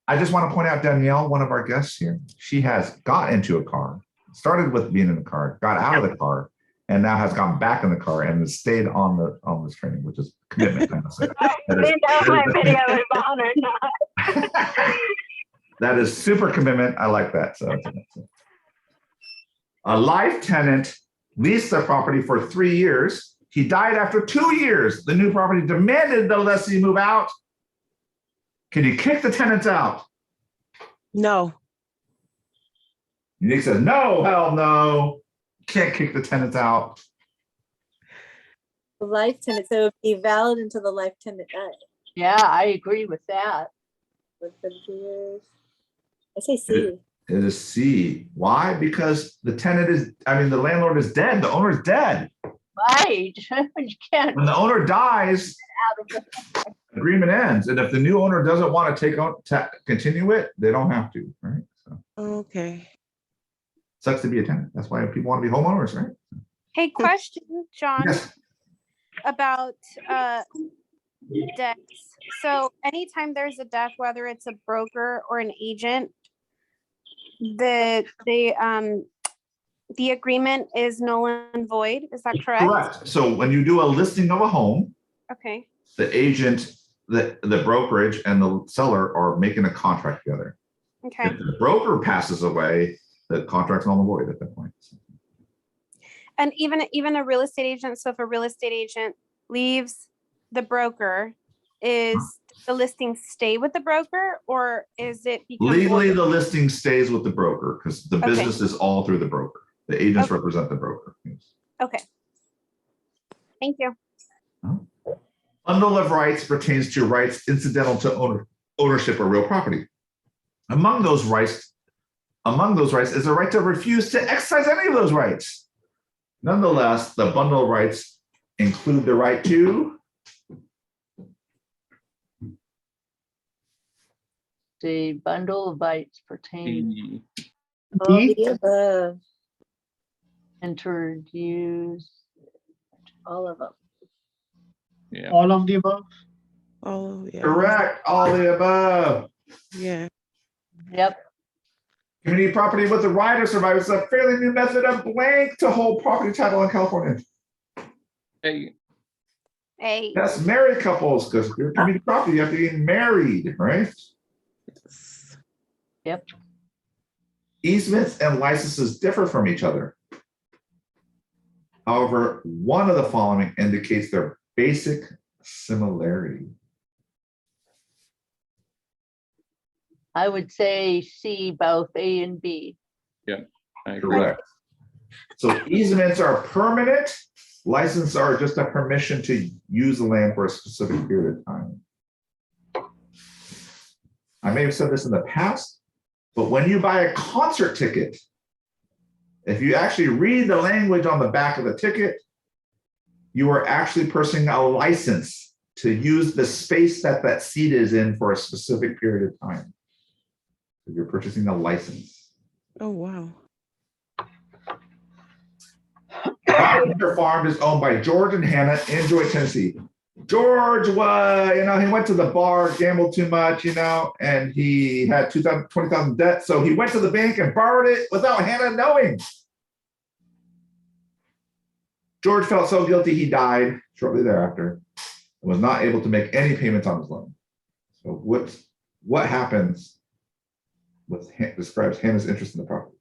I just want to point out Danielle, one of our guests here. She has got into a car, started with being in the car, got out of the car, and now has gone back in the car and has stayed on this training, which is commitment. I must say. I didn't know if my video was on or not. That is super commitment. I like that. So a life tenant leased the property for 3 years. He died after 2 years. The new property demanded the lessee move out. Can you kick the tenants out? no. Unique says, no, hell no. Can't kick the tenants out. The life tenant, so it would be valid until the life tenant died. Yeah, I agree with that. Within 2 years. I say C. It is C. Why? Because the landlord is dead. The owner is dead. Right. You can't. When the owner dies, agreement ends. And if the new owner doesn't want to continue it, they don't have to, right? So Okay. sucks to be a tenant. That's why people want to be homeowners, right? Hey, question, John, Yes. about deaths. So anytime there's a death, whether it's a broker or an agent, the agreement is null and void. Is that correct? Correct. So when you do a listing of a home, Okay. the agent, the brokerage, and the seller are making a contract together. Okay. If the broker passes away, the contract's null and void at that point. And even a real estate agent, so if a real estate agent leaves the broker, is the listing stay with the broker or is it become Legally, void? the listing stays with the broker because the Okay. business is all through the broker. The agents Okay. represent the broker. Okay. Thank you. Bundle of rights pertains to rights incidental to ownership of real property. Among those rights is the right to refuse to exercise any of those rights. Nonetheless, the bundle of rights include the right to The bundle of rights pertain D. All D? the above, entered use. all of them. Yeah. All of the above? Oh, yeah. correct, all the above. Yeah. Yep. Community property with the right of survivor is a fairly new method of blank to hold property title in California. Hey, That's married couples, because if you're community property, you have to be married, right? Yes. Yep. Easements and licenses differ from each other. However, one of the following indicates their basic similarity. I would say C, both A and B. I agree. Correct. So easements are permanent. Licenses are just a permission to use the land for a specific period of time. I may have said this in the past, but when you buy a concert ticket, if you actually read the language on the back of the ticket, you are actually purchasing a license to use the space that that seat is in for a specific period of time. So you're purchasing a license. Oh, wow. Their farm is owned by George and Hannah in Joy, Tennessee. George was, he went to the bar, gambled too much, and he had $20,000 debt. So he went to the bank and borrowed it without Hannah knowing. George felt so guilty he died shortly thereafter and was not able to make any payments on his loan. So what happens with describes Hannah's interest in the property?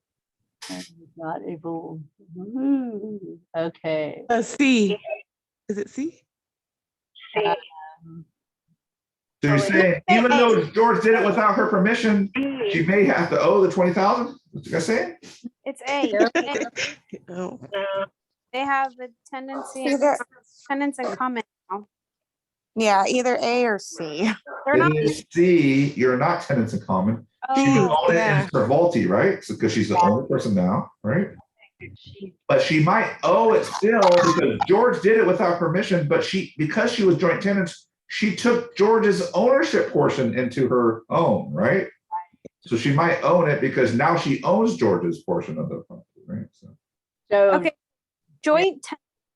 Not able. Ooh, okay. C. Is it C? So you're saying even though George did it without her permission, she may have to owe the $20,000? What you guys saying? It's A. Oh. They have the tendency, Either, tenants in common now. yeah, either A or C. They're not. It is C, you're not tenants in common. She can Oh, own it yeah. in Survivorship, right? So because she's the only person now, right? But she might owe it still because George did it without permission, but because she was joint tenants, she took George's ownership portion into her own, right? So she might own it because now she owns George's portion of the property, right? So okay. Joint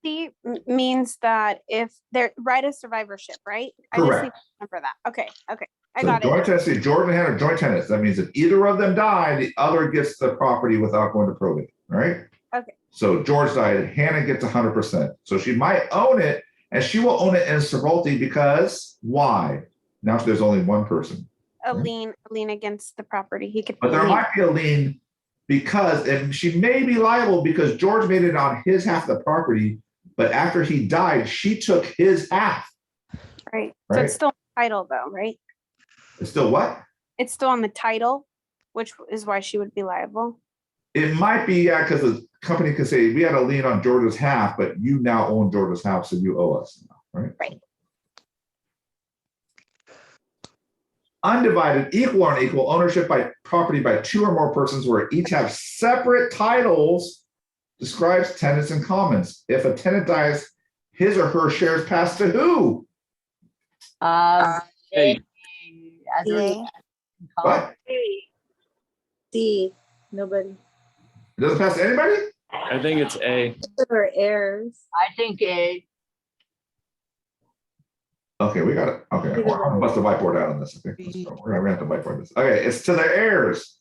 tenancy means that if they're right of survivorship, right? I just need to Correct. remember that. Okay. I So got it. joint tenancy, George and Hannah are joint tenants. That means if either of them die, the other gets the property without going to probate, right? Okay. So George died, Hannah gets 100%. So she might own it, and she will own it in Survivorship because why? Now there's only one person. A lien against the property. He could. But there lien. might be a lien because, and she may be liable because George made it on his half of the property, but after he died, she took his half. Right. So Right. it's still on the title though, right? It's still what? It's still on the title, which is why she would be liable. It might be, yeah, because the company could say, we had a lien on George's half, but you now own George's half, so you owe us now, right? Right. Undivided, equal or unequal ownership by property by two or more persons where each have separate titles describes tenants and commons. If a tenant dies, his or her shares pass to who? Hey, C, What? C, nobody. It doesn't pass to anybody? I think it's A. Or heirs. I think A. Okay, we got it. Okay, I'm gonna bust the whiteboard out on this. Okay, we're gonna have to whiteboard this. Okay, it's to their heirs.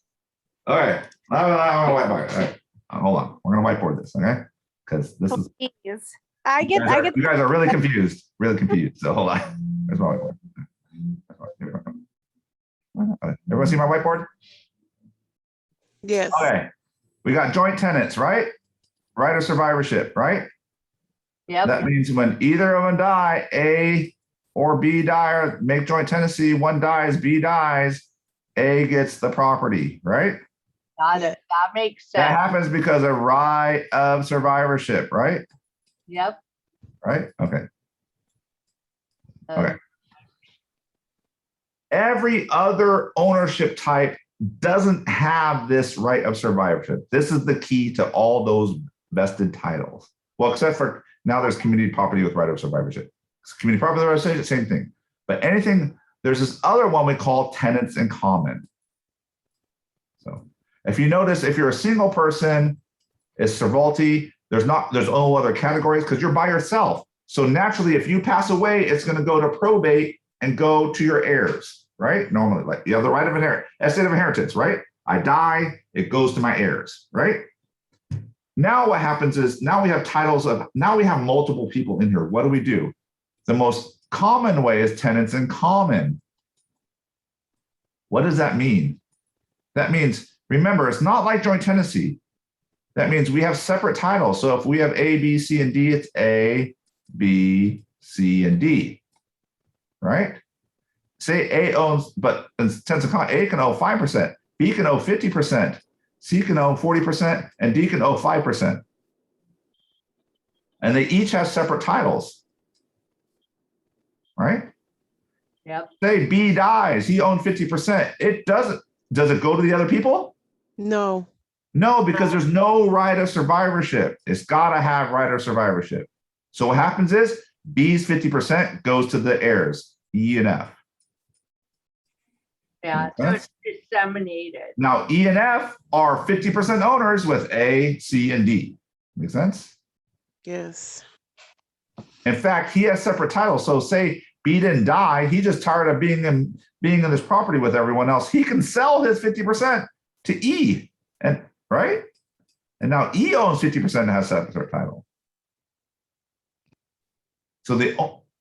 All right, I'm gonna whiteboard. All right, hold on. We're gonna whiteboard this, okay? Because this is Please. I get. you guys are really confused, So hold on. There's my whiteboard. Everyone see my whiteboard? Yes. Okay, we got joint tenants, right? right of survivorship, right? Yep, That means when either of them die, A or B die, or make joint tenancy, one dies, B dies, A gets the property, right? got it. That makes That sense. happens because of right of survivorship, right? Yep. Right? Okay. uh, Okay. Every other ownership type doesn't have this right of survivorship. This is the key to all those vested titles. Well, except for now there's community property with right of survivorship. Community property with right of survivorship, same thing. But anything, there's this other one we call tenants in common. So if you notice, if you're a single person, it's servalty. There's no other categories because you're by yourself. So naturally, if you pass away, it's going to go to probate and go to your heirs, right? Normally, like you have the right of inheritance, estate of inheritance, right? I die, it goes to my heirs, right? Now what happens is now we have titles of, now we have multiple people in here. What do? The most common way is tenants in common. What does that mean? That means, remember, it's not like joint tenancy. That means we have separate titles. So if we have A, B, C, and D, it's A, B, C, and D, right? Say A owns, but in tenants in common, A can own 5%, B can own 50%, C can own 40%, and D can own 5%. And they each have separate titles, right? Yep. Say B dies, he owns 50%. It doesn't, does it go to the other people? No. No, because there's no right of survivorship. It's got to have right of survivorship. So what happens is B's 50% goes to the heirs, E and F. Yeah, so it's disseminated. Now, E and F are 50% owners with A, C, and D. Make sense? Yes. In fact, he has separate titles. So say B didn't die, he just tired of being in this property with everyone else. He can sell his 50% to E, and right? And now E owns 50% and has separate title. So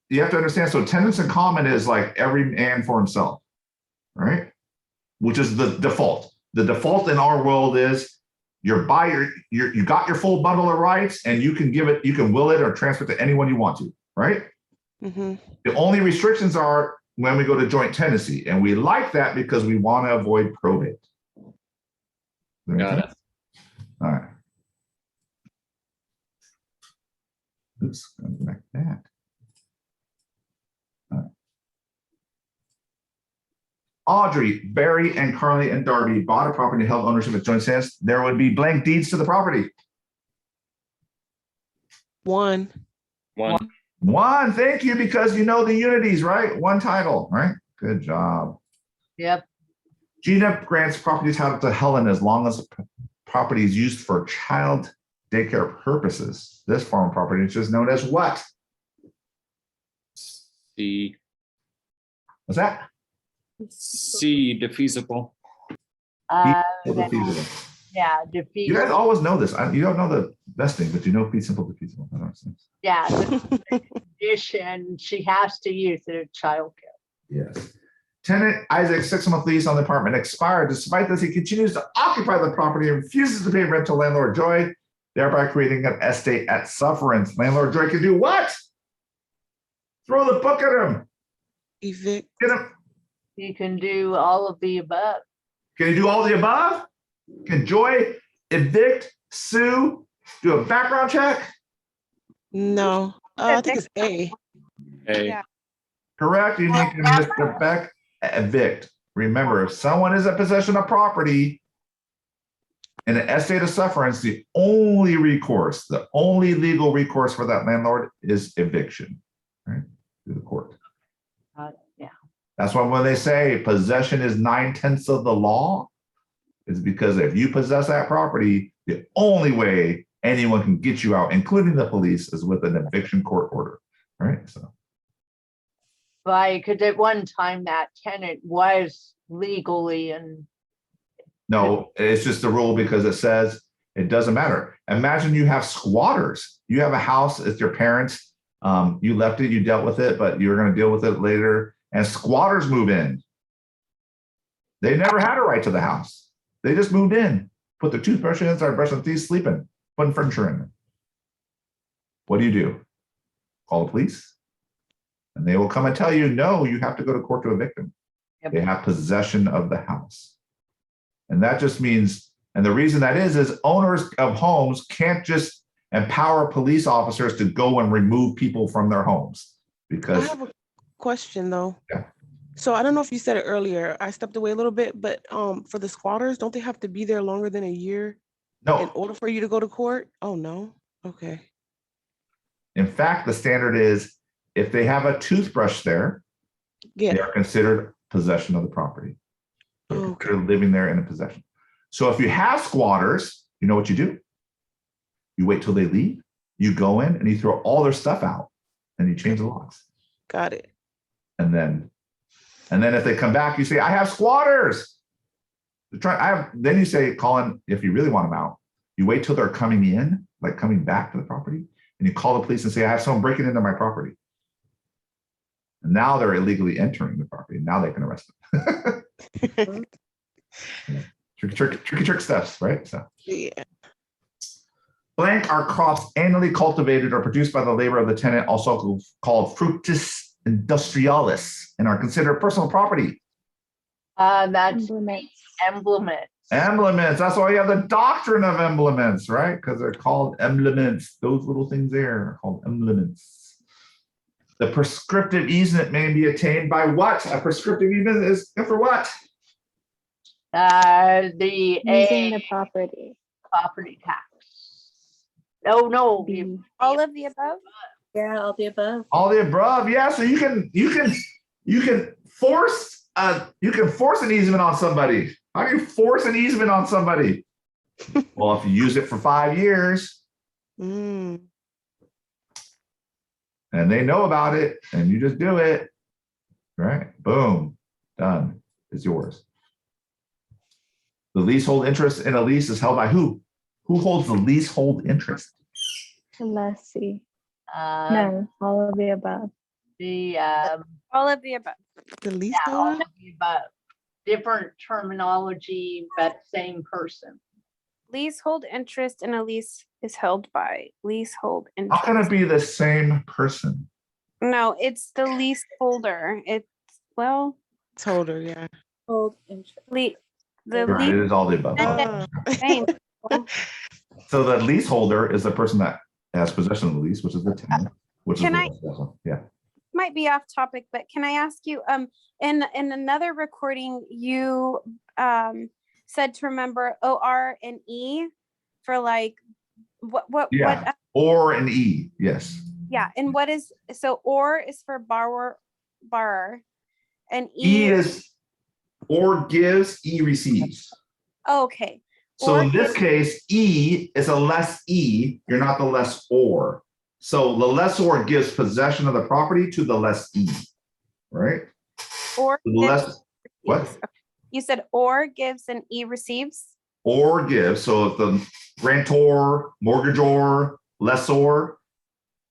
you have to understand, so tenants in common is like every man for himself, right? Which is the default. The default in our world is you're buyer, you got your full bundle of rights and you can give it, you can will it or transfer it to anyone you want to, right? Mm-hmm. The only restrictions are when we go to joint tenancy, and we like that because we want to avoid probate. Got it. All right. Oops, I'm going back to that. All right. Audrey, Barry, and Carly and Darby bought a property held ownership with joint tenants. There would be blank deeds to the property. One. One, thank you, because you know the unities, right? One title, right? Good job. Yep. Gina grants property title to Helen as long as the property is used for child daycare purposes. This farm property is just known as what? C, What's that? defeasible. Defeasible. Yeah, You guys defeasible. always know this. You don't know the vesting, but you know fee simple defeasible. I don't understand. Yeah, the condition, she has to use it at childcare. Yes. Tenant Isaac 6-month lease on the apartment expired. Despite this, he continues to occupy the property and refuses to pay rent to landlord Joy, thereby creating an estate at sufferance. Landlord Joy can do what? Throw the book at him. Evict. Get him. You can do all of the above. Can he do all the above? Can Joy evict, sue, do a background check? No. I think it's A. A, Yeah. Correct. You need to Mr. Beck evict. Remember, if someone is in possession of property in an estate of sufferance, the only recourse, the only legal recourse for that landlord is eviction, right? Through the court. Yeah. That's why when they say possession is 9/10 of the law, is because if you possess that property, the only way anyone can get you out, including the police, is with an eviction court order, right? So. Right, because at one time that tenant was legally and No, it's just the rule because it says it doesn't matter. Imagine you have squatters. You have a house, it's your parents. You left it, you dealt with it, but you're going to deal with it later. And squatters move in. They never had a right to the house. They just moved in, put their toothbrush in, started brushing teeth, sleeping. putting furniture in there. What do? Call the police. And they will come and tell you, no, you have to go to court to evict them. Yep. They have possession of the house. And that just means, and the reason that is owners of homes can't just empower police officers to go and remove people from their homes. I Because, have a question though. Yeah. So I don't know if you said it earlier. I stepped away a little bit, but for the squatters, don't they have to be there longer than a year in no, order for you to go to court? Oh, no. Okay. in fact, the standard is if they have a toothbrush there, they Yeah. are considered possession of the property. They're Okay. considered living there in a possession. So if you have squatters, you know what you do? You wait till they leave, you go in and you throw all their stuff out and you change the locks. Got it. And then if they come back, you say, I have squatters. Then you say, call in, if you really want them out, you wait till they're coming in, like coming back to the property, and you call the police and say, I have someone breaking into my property. And now they're illegally entering the property. Now they can arrest them. Tricky stuff, right? So Yeah. blank are crops annually cultivated or produced by the labor of the tenant, also called fructus industrialis, and are considered personal property. That's Emblements. emblements. Emblements. That's why you have the doctrine of emblements, right? Because they're called emblements. Those little things there are called emblements. The prescriptive easement may be attained by what? A prescriptive easement is for what? The Using A, the property. property tax. Oh, no. B. All of the above? Yeah, all the above. All the above. Yeah. So you can force an easement on somebody. How do you force an easement on somebody? Well, if you use it for 5 years Mm. and they know about it and you just do it, right? Boom, done. It's yours. The leasehold interest in a lease is held by who? Who holds the leasehold interest? Let's see. No. No, all of the above. The All of the above. The all leaseholder? of the above. Different terminology, but same person. Leasehold interest in a lease is held by leasehold How interest. can it be the same person? No, it's the leaseholder. It's, well, Holder, yeah. Hold interest. the It lease is all the above. Ah. name. So the leaseholder is the person that has possession of the lease, which is the tenant, which Can is I- yeah. Might be off topic, but can I ask you, in another recording, you said to remember OR and E for like, what, Yeah. Or an E, yes. yeah, and what is, so OR is for borrower, and E E, is or gives, E receives. okay. So Or in this gives- case, E is a less E, you're not the lessor. So the lessor gives possession of the property to the lessee, right? Or The gives- less, what? You said or gives and E receives? Or gives, so if the grantor, mortgagor, lessor,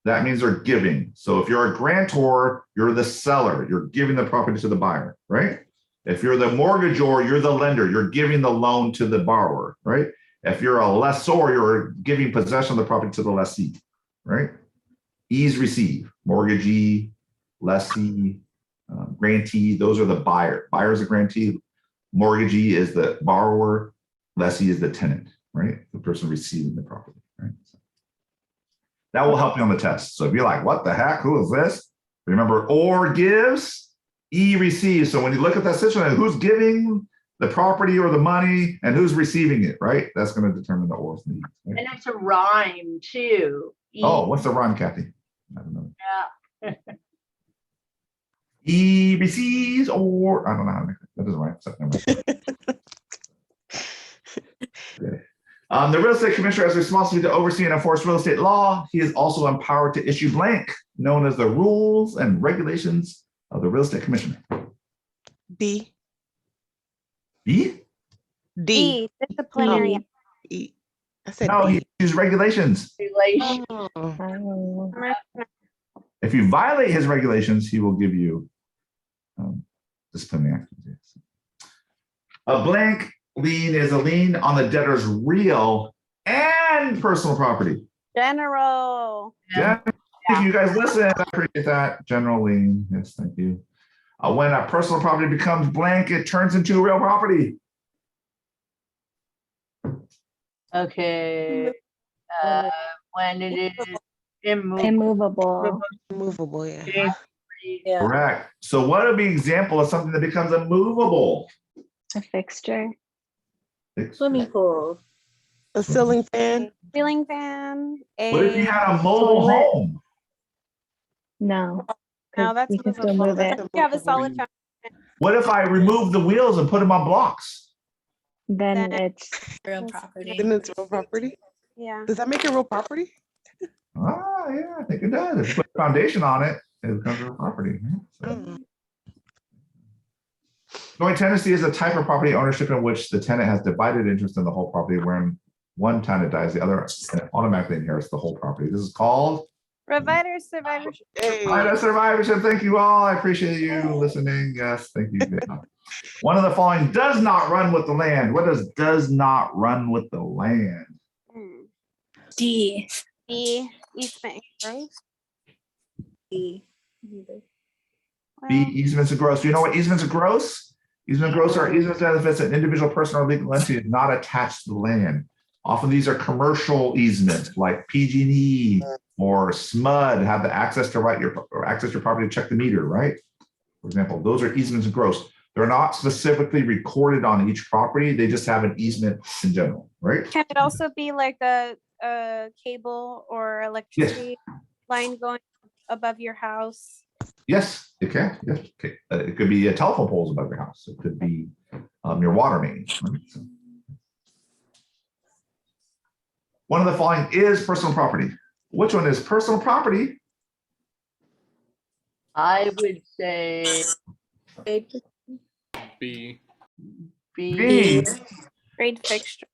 that means they're giving. So if you're a grantor, you're the seller, you're giving the property to the buyer, right? If you're the mortgagor, you're the lender, you're giving the loan to the borrower, right? If you're a lessor, you're giving possession of the property to the lessee, right? E's receive, mortgagee, lessee, grantee, those are the buyer. Buyer is a grantee, mortgagee is the borrower, lessee is the tenant, right? The person receiving the property, right? So that will help you on the test. So if you're like, what the heck, who is this? Remember, or gives, E receives. So when you look at that situation, who's giving the property or the money and who's receiving it, right? That's going to determine the or's needs. Right? And it's a rhyme too. Oh, what's the rhyme, Kathy? I don't know. Yeah. E receives or I don't know how to make it. That doesn't rhyme. So never mind. Okay. The real estate commissioner has responsibility to oversee and enforce real estate law. He is also empowered to issue blank, known as the rules and regulations of the real estate commissioner. B. B? D. E, disciplinary. E. I said No, he B. issues regulations. Relation. Oh. Oh. If you violate his regulations, he will give you disciplinary actions. Yes. A blank lien is a lien on the debtor's real and personal property. General. Yeah. If you guys listen, I appreciate that. General lien. Yes, thank you. When a personal property becomes blank, it turns into real property. Okay. When it is immovable. Immovable. Movable, yeah. Yeah. Correct. So what would be an example of something that becomes immovable? A fixture. Swimming pool. A ceiling fan. Ceiling fan. What if you A had a mobile Toilet. home? No. no, 'cause that's you can still movable. move it. You have a solid foundation. What if I remove the wheels and put them on blocks? Then Then- it's Real property. Then it's real property. Yeah. Does that make it real property? Ah, yeah, I think it does. If you put a foundation on it, it becomes real property. So. Mm. Joint tenancy is a type of property ownership in which the tenant has divided interest in the whole property. When one tenant dies, the other automatically inherits the whole property. This is called Survivorship. Hey. survivorship. Thank you all. I appreciate you listening. Yes, thank you. One of the following does not run with the land. What does not run with the land? Hmm. D. E. Easement. Gross. D. B, easements and gross. Do you know what easements and gross? Easements and gross are easements that if it's an individual person or legal entity is not attached to the land. Often these are commercial easements like PG&E or SMUD have the access to access your property to check the meter, right? For example, those are easements and gross. They're not specifically recorded on each property. They just have an easement in general, right? Can it also be like a cable or electricity line going above your house? Yes, it can. Yes, okay. It could be telephone poles above your house. It could be your water main. Right? So. One of the following is personal property. Which one is personal property? I would say B. B. Trade fixture.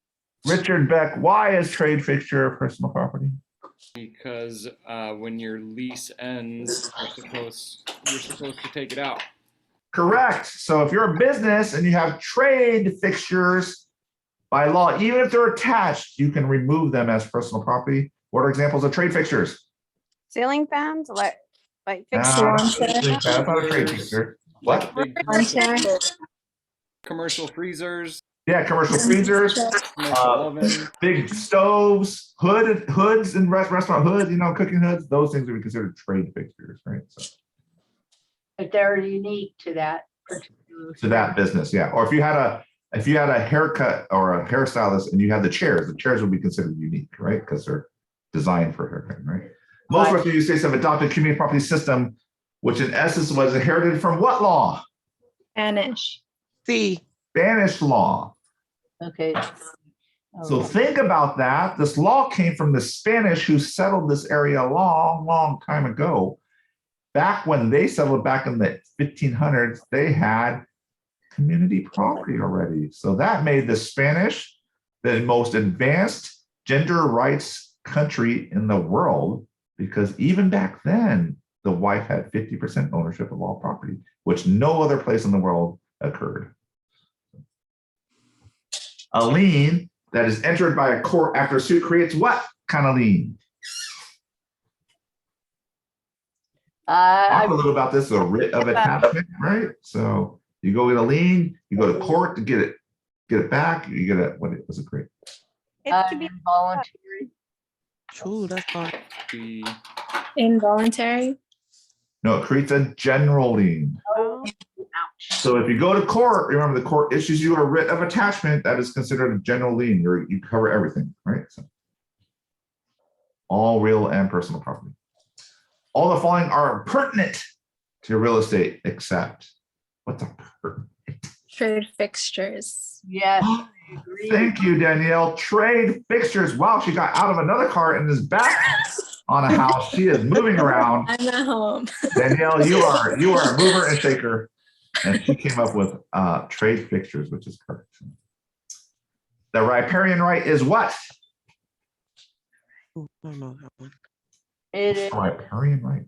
Richard Beck, why is trade fixture personal property? Because when your lease ends, you're supposed to take it out. Correct. So if you're a business and you have trade fixtures, by law, even if they're attached, you can remove them as personal property. What are examples of trade fixtures? Ceiling fans, like Nah, fixtures. that's not a trade fixture. What? Big commercial freezers, Yeah, commercial freezers, commercial oven. big stoves, hoods and restaurant hoods, cooking hoods. Those things would be considered trade fixtures, right? So, But they're unique to that particular. to that business, yeah. Or if you had a haircut or a hairstylist and you had the chairs would be considered unique, right? Because they're designed for haircut, right? Most Western states have adopted community property system, which in essence was inherited from what law? Spanish. C. Spanish law. Okay. So think about that. This law came from the Spanish who settled this area a long, long time ago. Back when they settled back in the 1500s, they had community property already. So that made the Spanish the most advanced gender rights country in the world, because even back then, the wife had 50% ownership of all property, which no other place in the world occurred. A lien that is entered by a court after a suit creates what kind of lien? Talk a little about this, a writ of attachment, right? So you go get a lien, you go to court to get it back, you get a, what was it create? It could be involuntary. True, that's hard. B. Involuntary. No, it creates a general lien. oh, So if you go to court, remember the court issues you a writ of attachment, that is considered a general lien. You cover everything, right? So, all real and personal property. All the following are pertinent to real estate, except what's a pertinent? Trade fixtures. Yes, I agree. Thank you, Danielle. Trade fixtures. Wow, she got out of another car and is back on a house. She is moving around. I'm at home. Danielle, you are a mover and shaker. And she came up with trade fixtures, which is correct. The riparian right is what? Ooh, I don't know that one. It is. Riparian right.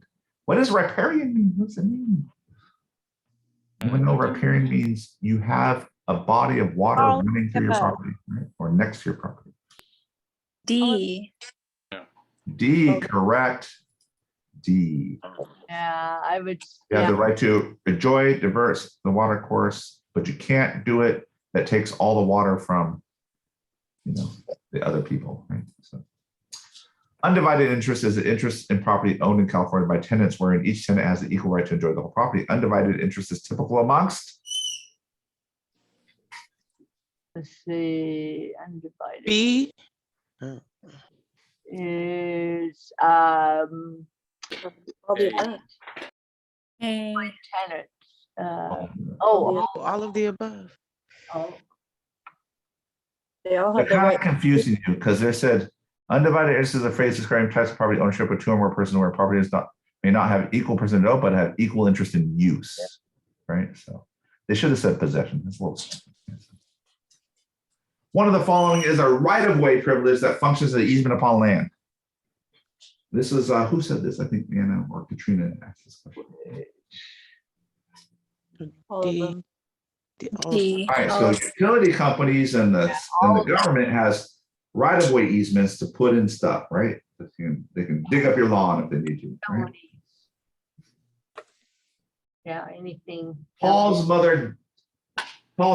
What does riparian mean? What does it mean? Even though riparian means you have a body of water running through your property, right? Or next to your property. D. D, correct. D. Yeah, I would, You have yeah, the right to enjoy, diverse the water course, but you can't do it. That takes all the water from, the other people, right? So, undivided interest is an interest in property owned in California by tenants, wherein each tenant has the equal right to enjoy the whole property. Undivided interest is typical amongst let's see, undivided B. is, All the A. above. A. tenants. Oh, All of the above. oh, They all they're have the kind right. of confusing you because they said undivided interest is a phrase describing types of property ownership with two or more persons where property is not may not have equal percentage of, but have equal interest in use. Right. So they should have said possession. It's a little. One of the following is a right-of-way privilege that functions as an easement upon land. This is who said this? I think Anna or Katrina asked this question. All of D. them. All of D. All right, All so of- utility companies and the government has right-of-way easements to put in stuff, right? They can dig up your lawn if they need to. Right? yeah, anything. Paul's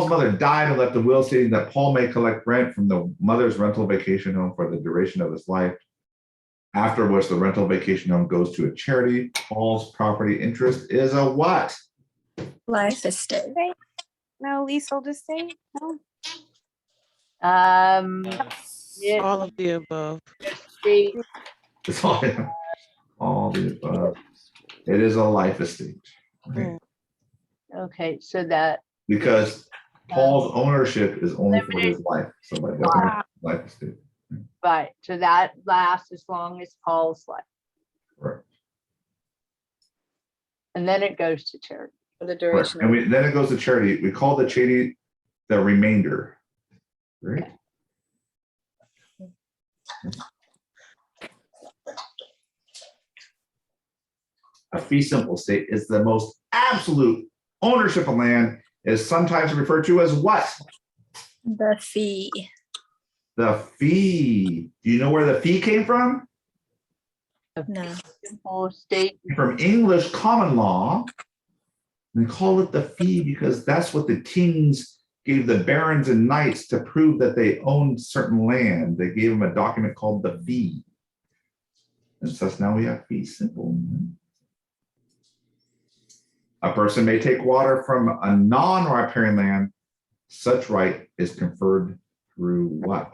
mother died and left a will stating that Paul may collect rent from the mother's rental vacation home for the duration of his life. After which the rental vacation home goes to a charity. Paul's property interest is a what? Life estate. No, leasehold estate? No. Yeah, all of the above. state, It's all the above. It is a life estate. Right? okay, so that, Because Paul's ownership is only for his life. So by definition, life estate. right, so that lasts as long as Paul's life, Right. and then it goes to charity. For the Right. duration. And then it goes to charity. We call the charity the remainder. Right. A fee simple estate is the most absolute ownership of land, is sometimes referred to as what? The fee. The fee. Do you know where the fee came from? No. Simple estate, From English common law. They call it the fee because that's what the kings gave the barons and knights to prove that they owned certain land. They gave them a document called the fee. And so now we have fee simple. A person may take water from a non-riparian land. Such right is conferred through what?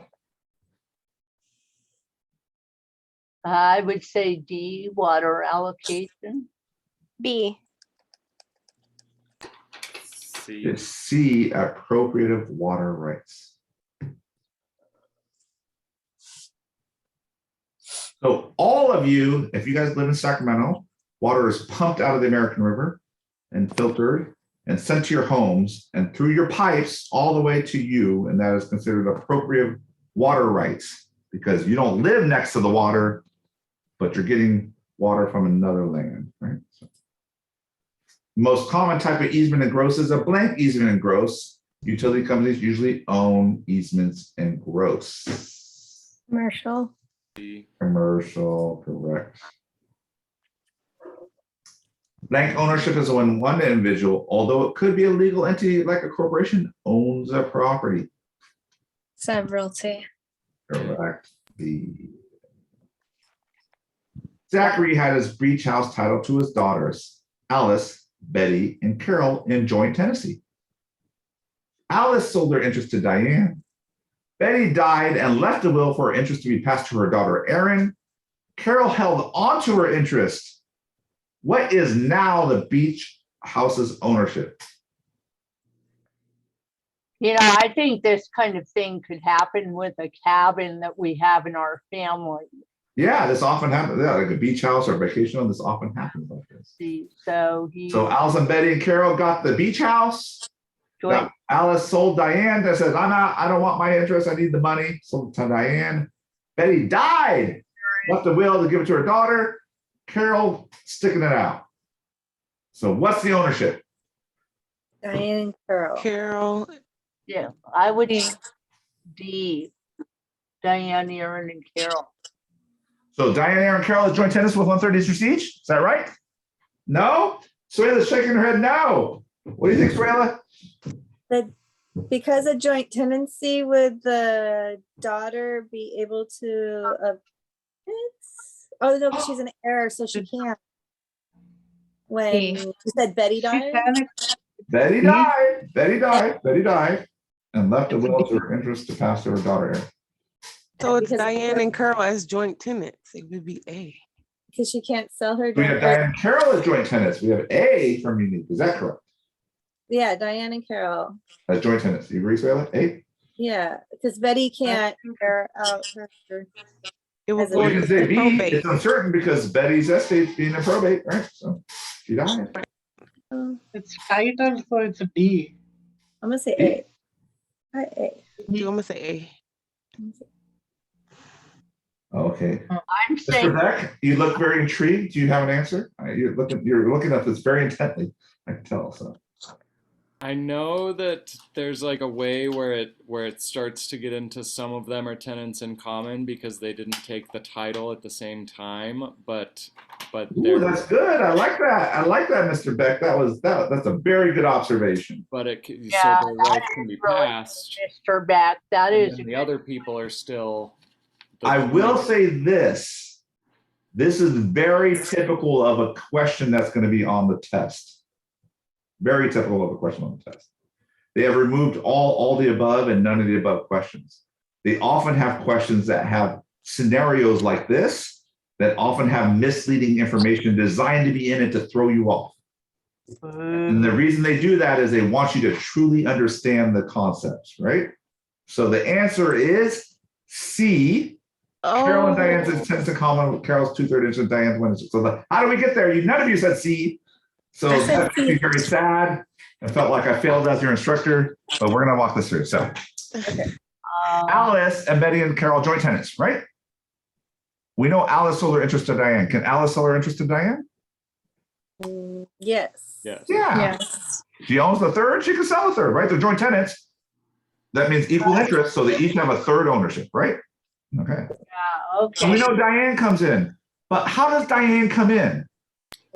I would say D, water allocation. B. C. It's C, appropriative water rights. So all of you, if you guys live in Sacramento, water is pumped out of the American River and filtered and sent to your homes and through your pipes all the way to you, and that is considered appropriate water rights because you don't live next to the water, but you're getting water from another land, right? So, most common type of easement and gross is a blank easement and gross. Utility companies usually own easements and gross. Commercial. D. Commercial, correct. Blank ownership is when one individual, although it could be a legal entity like a corporation, owns a property. Severalty. Correct. B. Zachary had his beach house title to his daughters, Alice, Betty, and Carol in joint tenancy. Alice sold her interest to Diane. Betty died and left a will for her interest to be passed to her daughter, Erin. Carol held onto her interest. What is now the beach house's ownership? You know, I think this kind of thing could happen with a cabin that we have in our family. Yeah, this often happens. Yeah, like a beach house or vacation home, this often happens like this. See, so he. So Alice and Betty and Carol got the beach house. joint- Alice sold Diane. That says, I'm out. I don't want my interest. I need the money. Sold to Diane. Betty died. Left a will to give it to her daughter. Carol sticking it out. So what's the ownership? Diane and Carol. Carol, Yeah, I would D. D. Diane, Aaron, and Carol. So Diane, Aaron, Carol is joint tenants with 1/3 interest each. Is that right? No? Suela's shaking her head no. What do you think, Suela? Because a joint tenancy, would the daughter be able to? Oh no, she's an heir, so she can't. When you said Betty died. Betty died. Betty died. Betty died. And left a will to her interest to pass to her daughter. So it's Because- Diane and Carol as joint tenants. It would be A. Because she can't sell her. We have Diane and Carol as joint tenants. We have A from unique. Is that correct? Yeah, Diane and Carol. As joint tenants. You agree, Suela? A? Yeah, because Betty can't air out her. It would As a- go Well, you can into say B. probate. It's uncertain because Betty's estate's being in probate, right? So she died. It's tighter, so it's a D. I'm gonna say B? A. A. I'm gonna say A. Okay. I'm Mr. saying, Beck, you look very intrigued. Do you have an answer? You're looking at this very intently. I can tell. So I know that there's like a way where it starts to get into some of them are tenants in common because they didn't take the title at the same time, but ooh, they're that's good. I like that. I like that, Mr. Beck. That's a very good observation. but Yeah, so their rights can be really passed. Mr. Beck, that And is. then the other people are still. I will say this. This is very typical of a question that's going to be on the test. Very typical of a question on the test. They have removed all the above and none of the above questions. They often have questions that have scenarios like this that often have misleading information designed to be in it to throw you off. And the reason they do that is they want you to truly understand the concepts, right? So the answer is C. Carol and Diane's is tenants in common with Carol's 2/3 interest and Diane's 1 interest. So how do we get there? None of you said C. So I said that makes me very sad. I felt like I failed as your instructor, but we're gonna walk this through. So Alice and Betty and Carol joint tenants, right? We know Alice sold her interest to Diane. Can Alice sell her interest to Diane? Yes. Yes. Yeah. Yes. She owns the third, she can sell the third, right? They're joint tenants. That means equal interest, so they each have a third ownership, right? Okay. Yeah, So we okay. know Diane comes in, but how does Diane come in?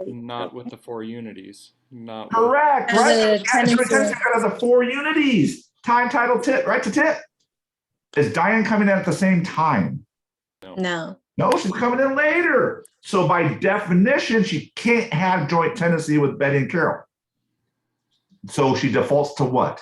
Not with the 4 unities. Not with, Correct, As right? a Yeah, tenancy. joint tenancy got the 4 unities, time, title, tit, right to tit. Is Diane coming in at the same time? No. No, she's coming in later. So by definition, she can't have joint tenancy with Betty and Carol. So she defaults to what?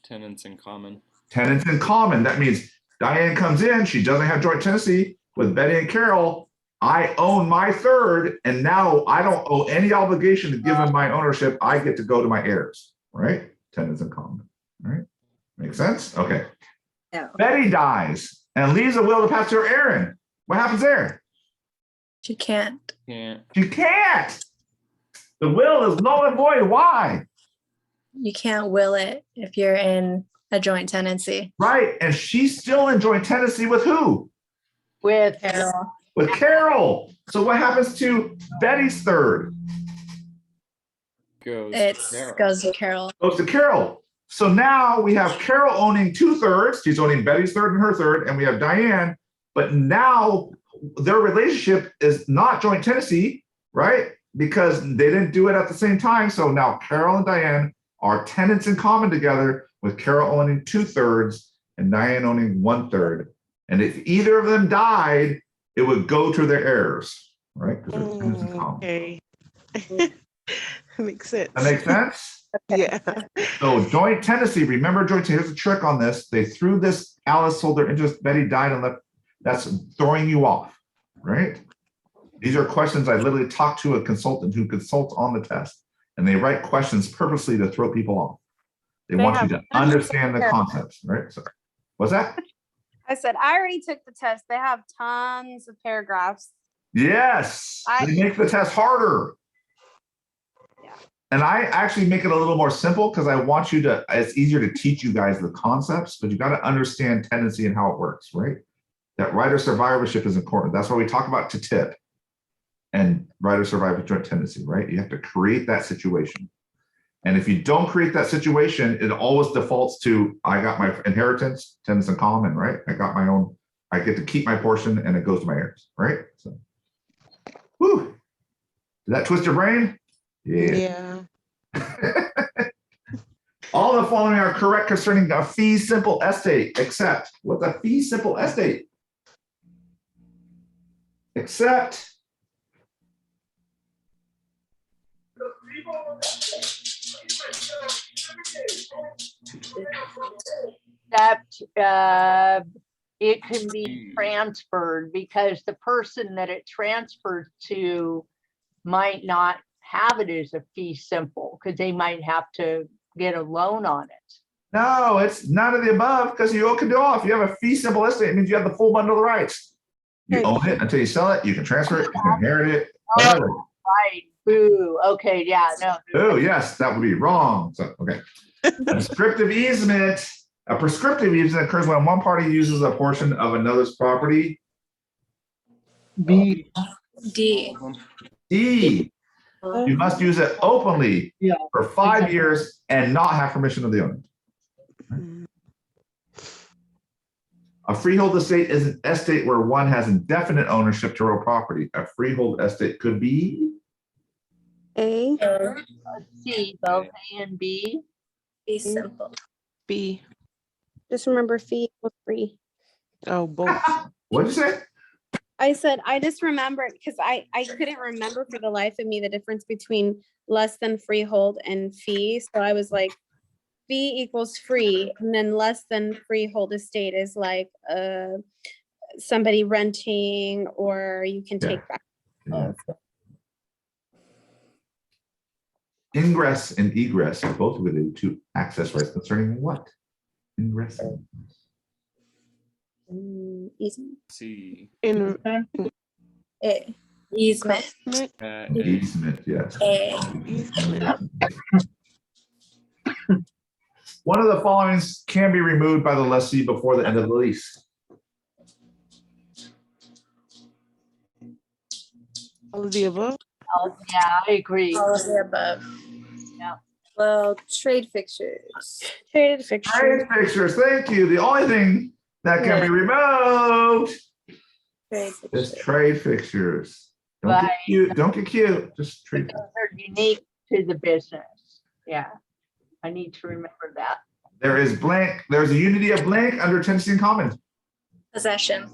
tenants in common. Tenants in common. That means Diane comes in, she doesn't have joint tenancy with Betty and Carol. I own my third, and now I don't owe any obligation to give them my ownership. I get to go to my heirs, right? Tenants in common, right? Make sense? Okay. No. Betty dies and leaves a will to pass to her Aaron. What happens there? She can't. Can't. She can't. The will is null and void. Why? You can't will it if you're in a joint tenancy. Right. And she's still in joint tenancy with who? With Carol. With Carol. So what happens to Betty's third? Goes. It Carol. goes to Carol. Goes to Carol. So now we have Carol owning 2/3. She's owning Betty's third and her third. And we have Diane. But now their relationship is not joint tenancy, right? Because they didn't do it at the same time. So now Carol and Diane are tenants in common together, with Carol owning 2/3 and Diane owning 1/3. And if either of them died, it would go to their heirs, right? Because they're tenants in common. Okay. Makes sense. That makes sense? Yeah. So joint tenancy, remember joint tenancy, here's a trick on this. They threw this, Alice sold their interest, Betty died and left. That's throwing you off, right? These are questions I literally talked to a consultant who consults on the test, and they write questions purposely to throw people off. They They want you have to understand the concepts, right? So what's that? I said, I already took the test. They have tons of paragraphs. Yes, they make the test harder. Yeah. And I actually make it a little more simple because I want you to, it's easier to teach you guys the concepts, but you got to understand tenancy and how it works, right? That right of survivorship is important. That's why we talk about to tip and right of survivorship joint tenancy, right? You have to create that situation. And if you don't create that situation, it always defaults to, I got my inheritance, tenants in common, right? I got my own, I get to keep my portion and it goes to my heirs, right? So, whew. Did that twist your brain? Yeah. All the following are correct concerning a fee simple estate, except what's a fee simple estate? Except it can be transferred because the person that it transfers to might not have it as a fee simple because they might have to get a loan on it. no, it's none of the above because you can do all. If you have a fee simple estate, it means you have the full bundle of rights. You own it until you sell it, you can transfer it, you can inherit it. Whatever. Right. Boo. Okay. Yeah. No. Oh, yes, that would be wrong. So, okay. A prescriptive easement. A prescriptive easement occurs when one party uses a portion of another's property. B. D. D. You must use it openly Yeah. for 5 years and not have permission of the owner. A freehold estate is an estate where one has indefinite ownership to real property. A freehold estate could be A. Let's see, both A and B. Be simple. B. Just remember fee equals free. Oh, both. what'd you say? I said, I just remembered because I couldn't remember for the life of me the difference between less than freehold and fee. So I was like, fee equals free, and then less than freehold estate is like somebody renting or you can Yeah. take back. Yeah. Ingress and egress are both related to access rights concerning what? Ingress. and Easement. C. In A. Easement. easement, yes. A. One of the following can be removed by the lessee before the end of the lease. all of the above. Oh, yeah, I agree. All of the above. Yeah. Well, trade fixtures. Traded fixtures. Trade fixtures, thank you. The only thing that can be removed Trade is fixtures. trade fixtures. Don't get Right. cute. Don't get cute. Just trade. Those are unique to the business. Yeah. I need to remember that. There is blank. There's a unity of blank under tenancy in common. Possession.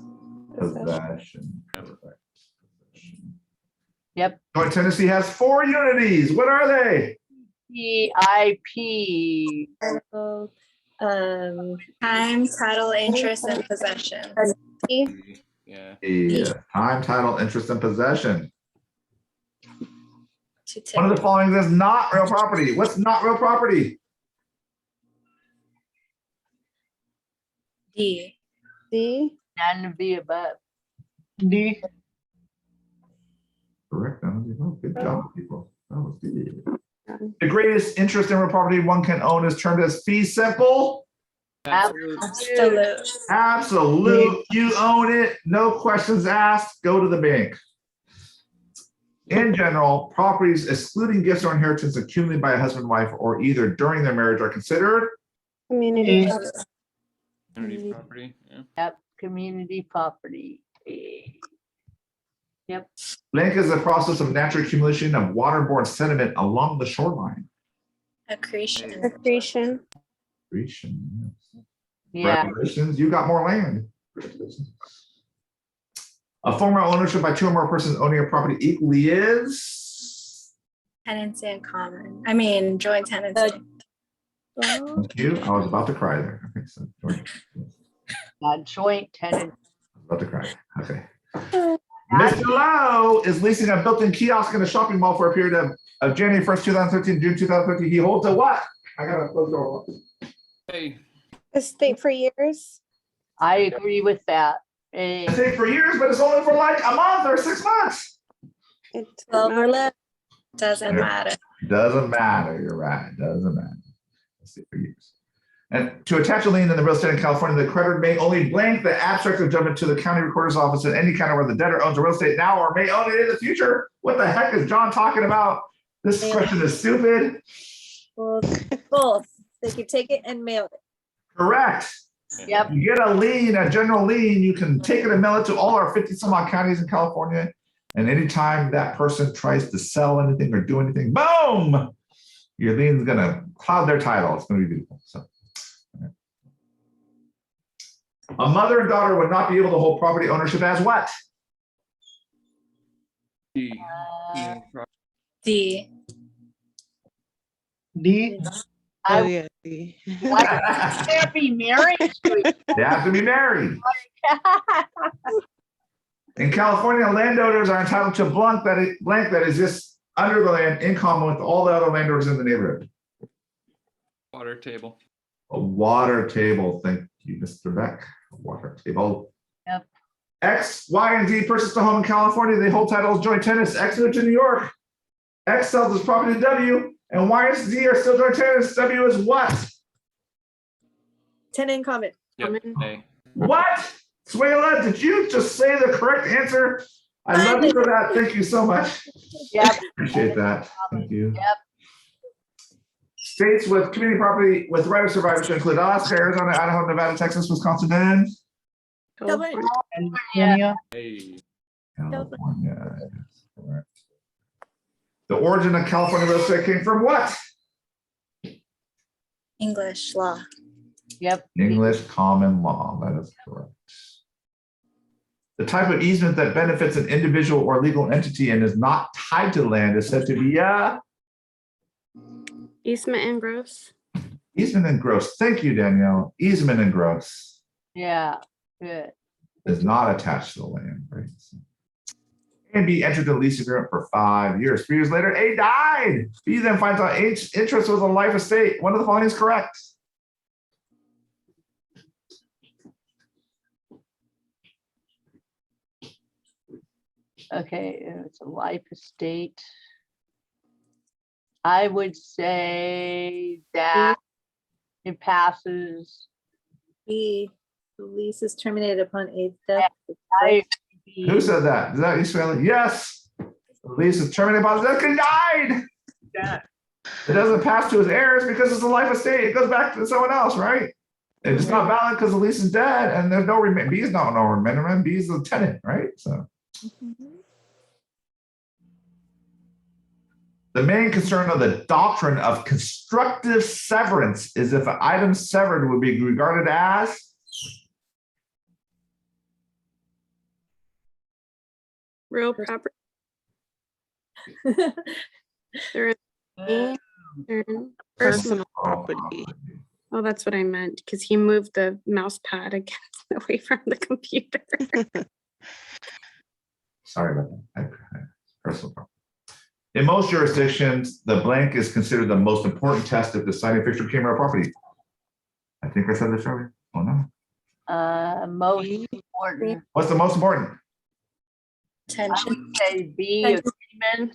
Possession. Yep. Joint tenancy has 4 unities. What are they? PIP. Time, title, interest, and possession. Yeah. Yeah. Time, title, interest, and possession. To One of the tip. following is not real property. What's not real property? D. See? None of the above. D. Correct. None of the above. Good job, people. That was good. The greatest interest in real property one can own is termed as fee simple. Absolute. Absolute. You own it. No questions asked. Go to the bank. In general, properties excluding gifts or inheritance accumulated by a husband and wife or either during their marriage are considered Community. A. Community property. Yeah. Yep. Community property. Yep. blank is the process of natural accumulation of waterborne sediment along the shoreline. Accretion. Accretion. Accretion, yes. Yeah. Congratulations, you got more land. A former ownership by 2 or more persons owning a property equally is. Tenancy in common. I mean, joint tenancy. Thank you. I was about to cry there. Okay, so Joint tenant. about to cry. Okay. Mr. Lowe is leasing a built-in kiosk in a shopping mall for a period of January 1st, 2013, June 2013. He holds a what? I gotta close the door. Hey. Estate for years. I agree with that. I think for years, but it's only for like a month or 6 months. It 12 or less. Doesn't matter. Doesn't matter. You're right. Doesn't matter. Let's see for years. And to attach a lien in the real estate in California, the creditor may only blank the abstract of judgment to the county recorder's office in any county where the debtor owns a real estate now or may own it in the future. What the heck is John talking about? This question is stupid. Well, both. They could take it and mail it. Correct. Yep. You get a lien, a general lien, you can take it and mail it to all our 50 some odd counties in California. And anytime that person tries to sell anything or do anything, boom, your lien's gonna cloud their title. It's gonna be beautiful. So, all right. A mother and daughter would not be able to hold property ownership as what? D. D. D. Oh, I yeah. see. can't be married to They have to be married. In California, landowners are entitled to a blank that is just under the land in common with all the other landowners in the neighborhood. Water table. A water table. Thank you, Mr. Beck. A water table. Yep. X, Y, and Z purchased a home in California. They hold titles joint tenants. X moved to New York. X sells his property to W, and Y and Z are still joint tenants. W is what? Tenant in common. Yep. A. What? Suela, did you just say the correct answer? I love you for that. Thank you so much. Yep. Appreciate that. Thank you. Yep. States with community property with right of survivorship include Alaska, Arizona, Idaho, Nevada, Texas, Wisconsin, and California. California. A. California. Yes, correct. The origin of California real estate came from what? English law. Yep. English common law. That is correct. The type of easement that benefits an individual or legal entity and is not tied to the land is said to be a Easement and gross. easement and gross. Thank you, Danielle. Easement and gross Yeah. Good. is not attached to the land, right? A and B entered the lease agreement for 5 years. 3 years later, A died. B then finds out H interest was a life estate. One of the following is correct. Okay, it's a life estate. I would say that it passes. B. The lease is terminated upon A's death. Who said that? Is that you, Swaley? Yes. The lease is terminated by the death and died. Yeah. It doesn't pass to his heirs because it's a life estate. It goes back to someone else, right? It's not valid because the lease is dead and there's no remainder. B is not no remainder. B is the tenant, right? So. The main concern of the doctrine of constructive severance is if an item severed would be regarded as Real property. There is personal. Personal property. Oh, that's what I meant, because he moved the mouse pad again away from the computer. Sorry about that. Personal property. In most jurisdictions, the blank is considered the most important test if the signing fixture came real property. I think I said this earlier. Oh no. Most important. What's the most important? I would say B, agreement.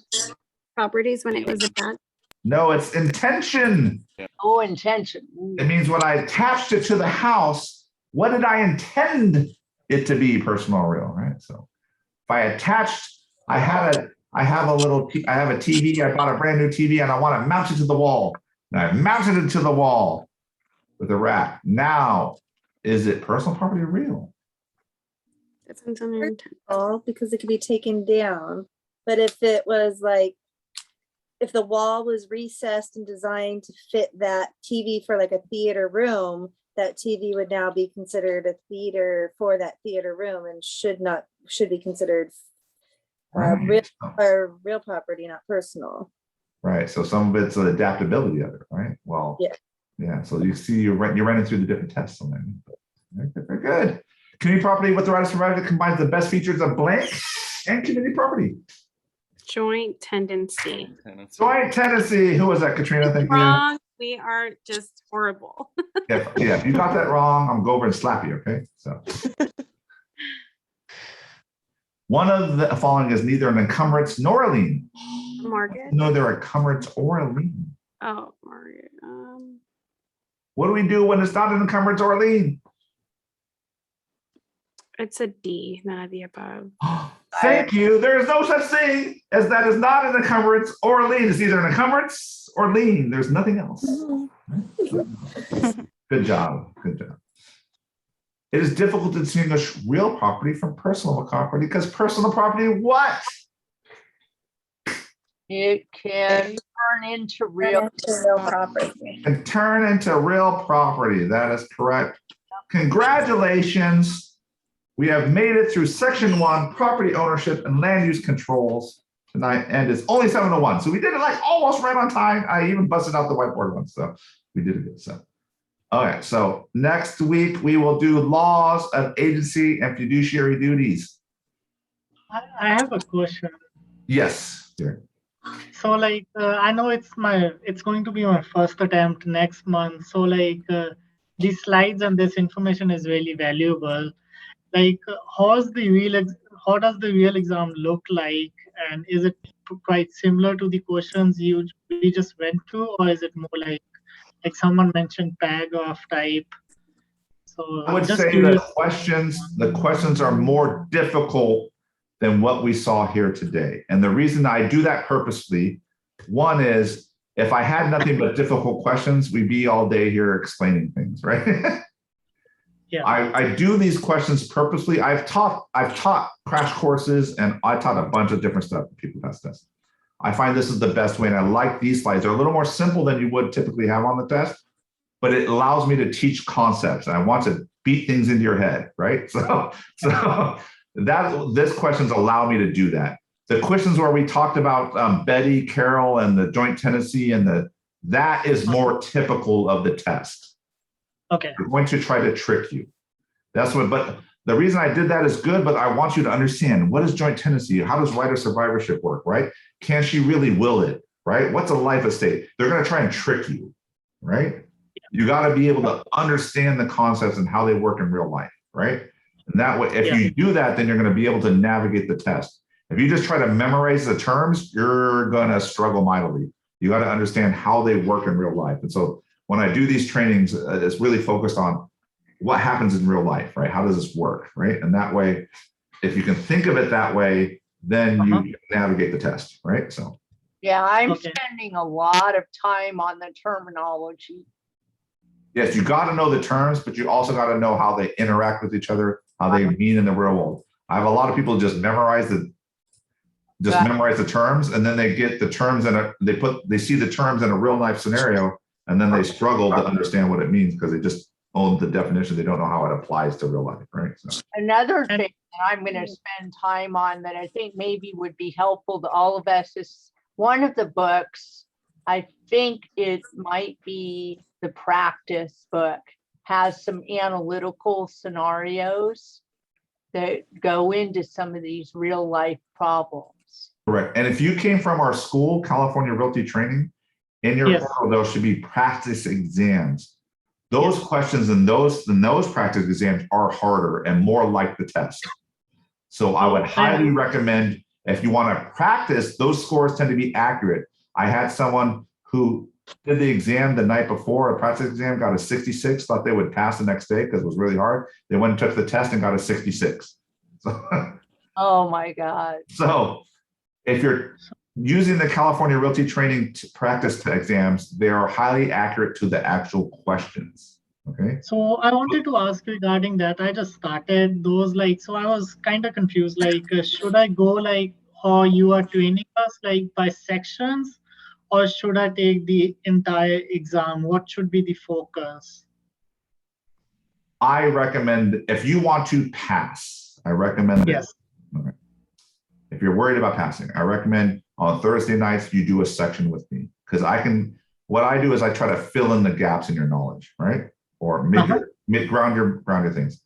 Properties when it was attached. No, it's intention. Oh, intention. It means when I attached it to the house, what did I intend it to be, personal or real, right? So if I attached, I have a TV, I bought a brand new TV and I want to mount it to the wall. And I mounted it to the wall with a rack. Now, is it personal property or real? Depends on your intent. Because it could be taken down. But if it was like, if the wall was recessed and designed to fit that TV for like a theater room, that TV would now be considered a theater for that theater room and should be considered real property, not personal. Right. So some of it's the adaptability of it, right? Well, yeah. So you see, you're running through the different tests on that. Very good. Community property with the right of survival combines the best features of blank and community property. Joint tendency. Joint tenancy. Who was that, Katrina? Thank you. Wrong. We are just horrible. Yeah, if you got that wrong, I'm gonna go over and slap you. Okay. So. One of the following is neither an encumbrance nor a lien. Mortgage. No, they're encumbrance or a lien. Oh, mortgage. What do we do when it's not an encumbrance or a lien? It's a D, none of the above. Thank you. There is no such thing as that is not an encumbrance or a lien. It's either an encumbrance or lien. There's nothing else. Good job. Good job. It is difficult to distinguish real property from personal property because personal property, what? It can turn into real. property. Can turn into real property. That is correct. Congratulations. We have made it through section 1, property ownership and land use controls tonight, and it's only 7:01. So we did it like almost right on time. I even busted out the whiteboard once, so we did it good. So, okay, so next week we will do laws of agency and fiduciary duties. I have a question. Yes, dear. So like I know it's going to be my first attempt next month. So like these slides and this information is really valuable. Like how does the real exam look like, and is it quite similar to the questions we just went through, or is it more like someone mentioned tag of type? So I would just say curious. the questions are more difficult than what we saw here today. And the reason I do that purposely, one is if I had nothing but difficult questions, we'd be all day here explaining things, right? Yeah. I do these questions purposely. I've taught crash courses and I taught a bunch of different stuff to people test tests. I find this is the best way, and I like these slides. They're a little more simple than you would typically have on the test, but it allows me to teach concepts. And I want to beat things into your head, right? So this questions allow me to do that. The questions where we talked about Betty, Carol, and the joint tenancy, and that is more typical of the test. Okay. I'm going to try to trick you. That's what, but the reason I did that is good, but I want you to understand, what is joint tenancy? How does right of survivorship work, right? Can she really will it, right? What's a life estate? They're going to try and trick you, right? You got to be able to understand the concepts and how they work in real life, right? And that way, if you do that, then you're going to be able to navigate the test. If you just try to memorize the terms, you're going to struggle mightily. You got to understand how they work in real life. And so when I do these trainings, it's really focused on what happens in real life, right? How does this work, right? And that way, if you can think of it that way, then you can navigate the test, right? So. Yeah, I'm spending a lot of time on the terminology. Yes, you got to know the terms, but you also got to know how they interact with each other, how they mean in the real world. I have a lot of people just memorize the terms, and then they get the terms and they see the terms in a real life scenario, and then they struggle to understand what it means because they just own the definition. They don't know how it applies to real life, right? So. Another thing that I'm going to spend time on that I think maybe would be helpful to all of us is one of the books. I think it might be the practice book, has some analytical scenarios that go into some of these real life problems. Correct. And if you came from our school, California Realty Training, in your portal, there should be practice exams. Those questions and those practice exams are harder and more like the test. So I would highly recommend, if you want to practice, those scores tend to be accurate. I had someone who did the exam the night before, a practice exam, got a 66, thought they would pass the next day because it was really hard. They went and took the test and got a 66. So, oh my God. So if you're using the California Realty Training practice exams, they are highly accurate to the actual questions. Okay. So I wanted to ask regarding that. I just started those, so I was kind of confused. Should I go how you are training us, by sections, or should I take the entire exam? What should be the focus? I recommend, if you want to pass, I recommend this. Okay. If you're worried about passing, I recommend on Thursday nights, you do a section with me, because what I do is I try to fill in the gaps in your knowledge, right? Or ground your things.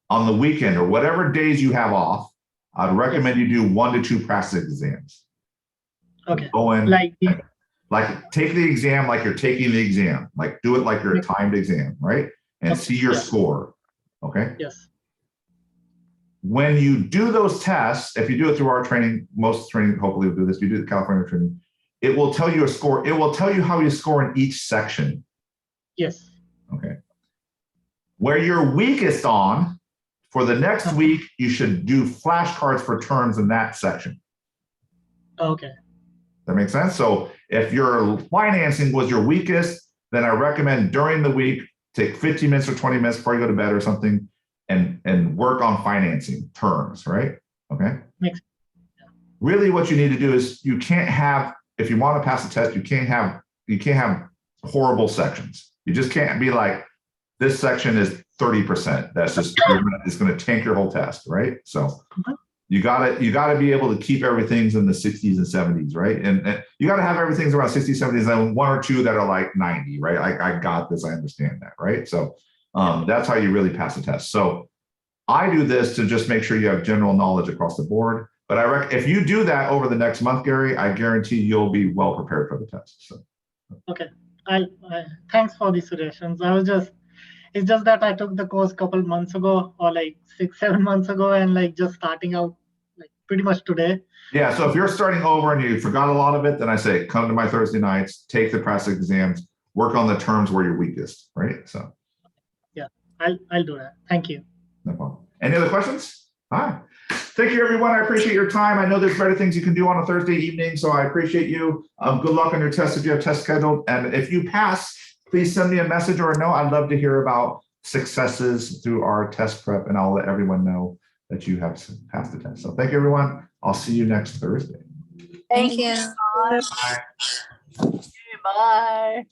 On the weekend or whatever days you have off, I'd recommend you do 1 to 2 practice exams. Okay. Go in, take the exam like you're taking the exam, do it like you're a timed exam, right? And see your score. Okay. Yes. When you do those tests, if you do it through our training, most training hopefully will do this, you do the California training, it will tell you a score. It will tell you how you score in each section. Yes. Okay. Where you're weakest on, for the next week, you should do flashcards for terms in that section. Okay. That makes sense? So if your financing was your weakest, then I recommend during the week, take 15 minutes or 20 minutes before you go to bed or something and work on financing terms, right? Okay. Makes sense. Really what you need to do is you can't have, if you want to pass the test, you can't have horrible sections. You just can't be like, this section is 30%. That's just, it's going to tank your whole test, right? So you gotta be able to keep everything's in the 60s and 70s, right? And you gotta have everything's around 60s, 70s, and one or two that are like 90, right? I got this, I understand that, right? So that's how you really pass the test. So I do this to just make sure you have general knowledge across the board. But if you do that over the next month, Gary, I guarantee you'll be well prepared for the test. So. Okay. Thanks for the suggestions. It's just that I took the course a couple months ago, or like 6-7 months ago, and like just starting out like pretty much today. Yeah, so if you're starting over and you forgot a lot of it, then I say come to my Thursday nights, take the practice exams, work on the terms where you're weakest, right? So yeah, I'll do that. Thank you. No problem. Any other questions? All right. Thank you, everyone. I appreciate your time. I know there's better things you can do on a Thursday evening, so I appreciate you. Good luck on your test if you have tests scheduled. And if you pass, please send me a message or a note. I'd love to hear about successes through our test prep, and I'll let everyone know that you have passed the test. So thank you, everyone. I'll see you next Thursday. Thank you. Bye.